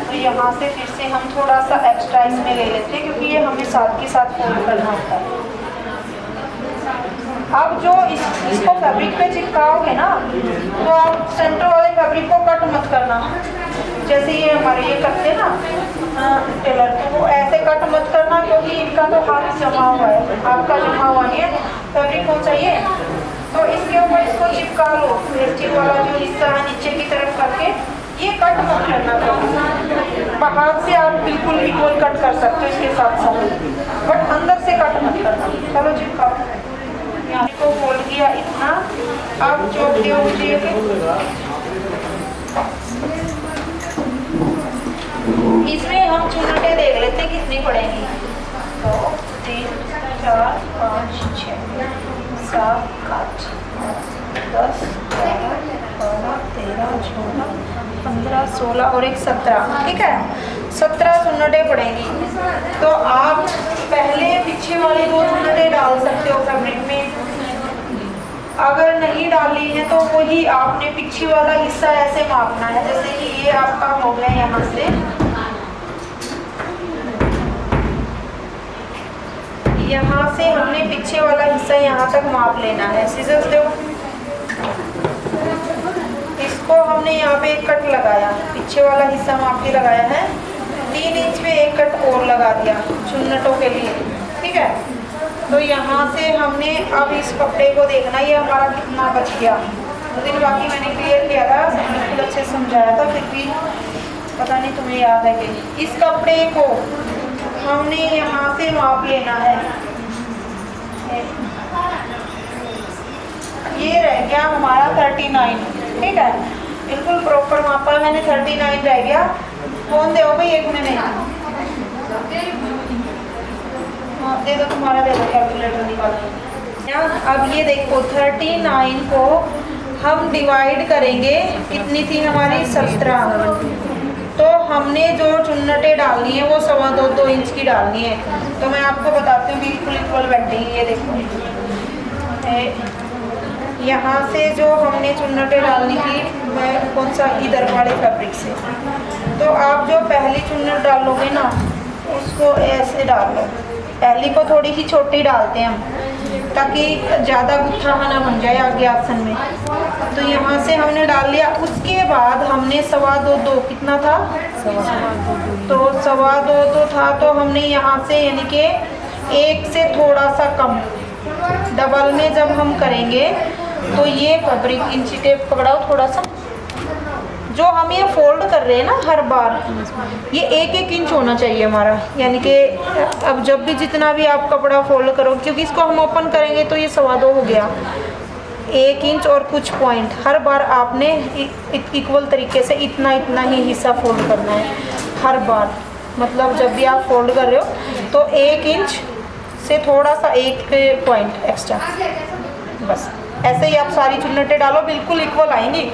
तो यहाँ से फिर से हम थोड़ा सा एक्स्ट्रा इसमें ले लेते हैं क्योंकि ये हमें साथ के साथ फोल्ड करना होता है। अब जो इसको फैब्रिक पे चिपकाओगे ना, तो आप सेंटर वाले फैब्रिक को कट मत करना। जैसे ये हमारे ये करते ना टेलर, तो वो ऐसे कट मत करना क्योंकि इनका तो हाथ जमा हुआ है, आपका जमा हुआ नहीं है, फैब्रिक को चाहिए। तो इसके ऊपर इसको चिपका लो, वेस्टिंग वाला जो हिस्सा है नीचे की तरफ करके, ये कट मत करना कभी। बाहर से आप बिल्कुल इक्वल कट कर सकते हो इसके साथ साथ, बट अंदर से कट मत करना। चलो चिपकाओ, यहाँ को फोल्ड किया इतना, अब चौक दियो मुझे इसमें हम चुनटे देख लेते हैं कितनी पड़ेगी। 2, 3, 4, 5, 6, 7, 8, 10, 11, 12, 13, 14, 15, 16 और एक 17, ठीक है। 17 चुन्नटें पड़ेंगी। तो आप पहले पीछे वाली 2 चुन्नटें डाल सकते हो फैब्रिक में। अगर नहीं डाली है तो वही आपने पीछे वाला हिस्सा ऐसे मापना है। जैसे कि ये आपका हो गया, यहाँ से हमने पीछे वाला हिस्सा यहाँ तक माप लेना है। सीजर्स दो, इसको हमने यहाँ पे एक कट लगाया, पीछे वाला हिस्सा माप के लगाया है। 3 इंच पे एक कट और लगा दिया चुन्नटों के लिए, ठीक है। तो यहाँ से हमने अब इस कपड़े को देखना ये हमारा कितना बच गया। तो दिन बाकी मैंने क्लियर किया था, बिल्कुल अच्छे से समझाया था, फिर भी पता नहीं तुम्हें याद है कि। इस कपड़े को हमने यहाँ से माप लेना है। ये रह गया हमारा 39, ठीक है, बिल्कुल प्रॉपर मापा मैंने। 39 रह गया। कौन दे भाई, एक में नहीं दे दो, तुम्हारा दे दो, कैलकुलेटर निकालो। अब ये देखो 39 को हम डिवाइड करेंगे, कितनी थी हमारी 17। तो हमने जो चुन्नटें डालनी है वो 2.25 इंच की डालनी है। तो मैं आपको बताती हूँ बिल्कुल इक्वल बैठेगी। ये देखो यहाँ से जो हमने चुन्नटें डालनी थी, मैं कौन सा, इधर वाले फैब्रिक से। तो आप जो पहली चुन्नट डालोगे ना, उसको ऐसे डाल लो। पहली को थोड़ी सी छोटी डालते हैं हम, ताकि ज़्यादा गुत्था ना बन जाए आगे आसन में। तो यहाँ से हमने डाल लिया। उसके बाद हमने 2.25 कितना था, तो 2.25 था, तो हमने यहाँ से यानी कि 1 से थोड़ा सा कम, डबल में जब हम करेंगे तो ये फैब्रिक इंची टेप पकड़ाओ थोड़ा सा, जो हम ये फोल्ड कर रहे हैं ना हर बार, ये 1-1 इंच होना चाहिए हमारा, यानी कि अब जब भी जितना भी आप कपड़ा फोल्ड करो, क्योंकि इसको हम ओपन करेंगे तो ये 2.25 हो गया, 1 इंच और कुछ पॉइंट हर बार आपने इक्वल तरीके से इतना इतना ही हिस्सा फोल्ड करना है हर बार। मतलब जब भी आप फोल्ड कर रहे हो तो 1 इंच से थोड़ा सा 1 पॉइंट एक्स्ट्रा, बस ऐसे ही आप सारी चुन्नटें डालो, बिल्कुल इक्वल आएंगी।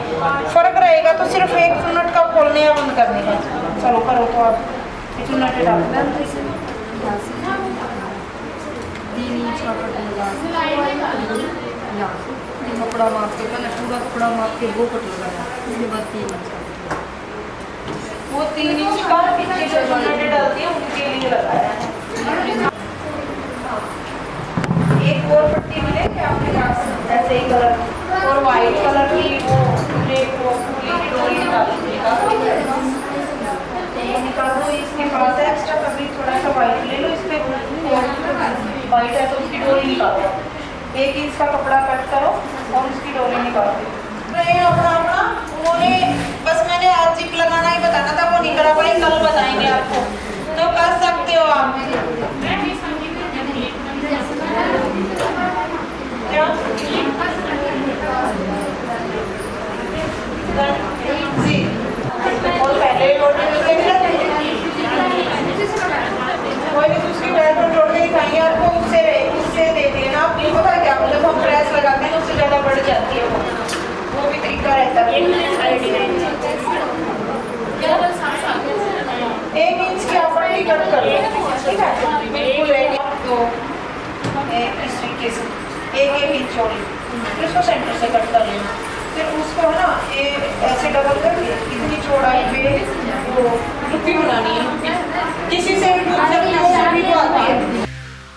फर्क रहेगा तो सिर्फ 1 चुन्नट का खोलने या बंद करने का। चलो करो तो आप ये चुन्नटें डालो। 3 इंच का कट लगा, कपड़ा माप के, पहले पूरा कपड़ा माप के वो कट लगाया, उसके बाद 3 इंच का, वो 3 इंच का पीछे जो चुन्नटें डालती है उनके लिए लगाया है। एक और पट्टी मिलेगी आपके पास ऐसे ही कलर और वाइट कलर की, वो पूरी की डोरी निकाल दो। इसके पास है एक्स्ट्रा कभी थोड़ा सा वाइट ले लो, इस पे वाइट है तो उसकी डोरी निकालो। 1 इंच का कपड़ा कट करो और उसकी डोरी निकाल दो। अपना उन्होंने बस मैंने आज जिप लगाना ही बताना था, वो नहीं करा पाई, कल बताएंगे आपको, तो कर सकते हो आप। जी और पहले कोई नहीं, उसकी बैग पर जोड़ के दिखाएंगे आपको, उससे देख लेना आप। नहीं पता क्या, जब हम प्रेस लगाते हैं उससे ज़्यादा बढ़ जाती है, वो भी तरीका रहता है। 1 इंच की आप पट्टी कट कर लो, ठीक है, बिल्कुल 1 इंच, तो इस तरीके से 1-1 इंच चौड़ी, फिर उसको सेंटर से कट कर लेना। फिर उसको है ना ये ऐसे डबल करके इतनी चौड़ाई पे वो टुप्पी बनानी है, किसी से भी पूछ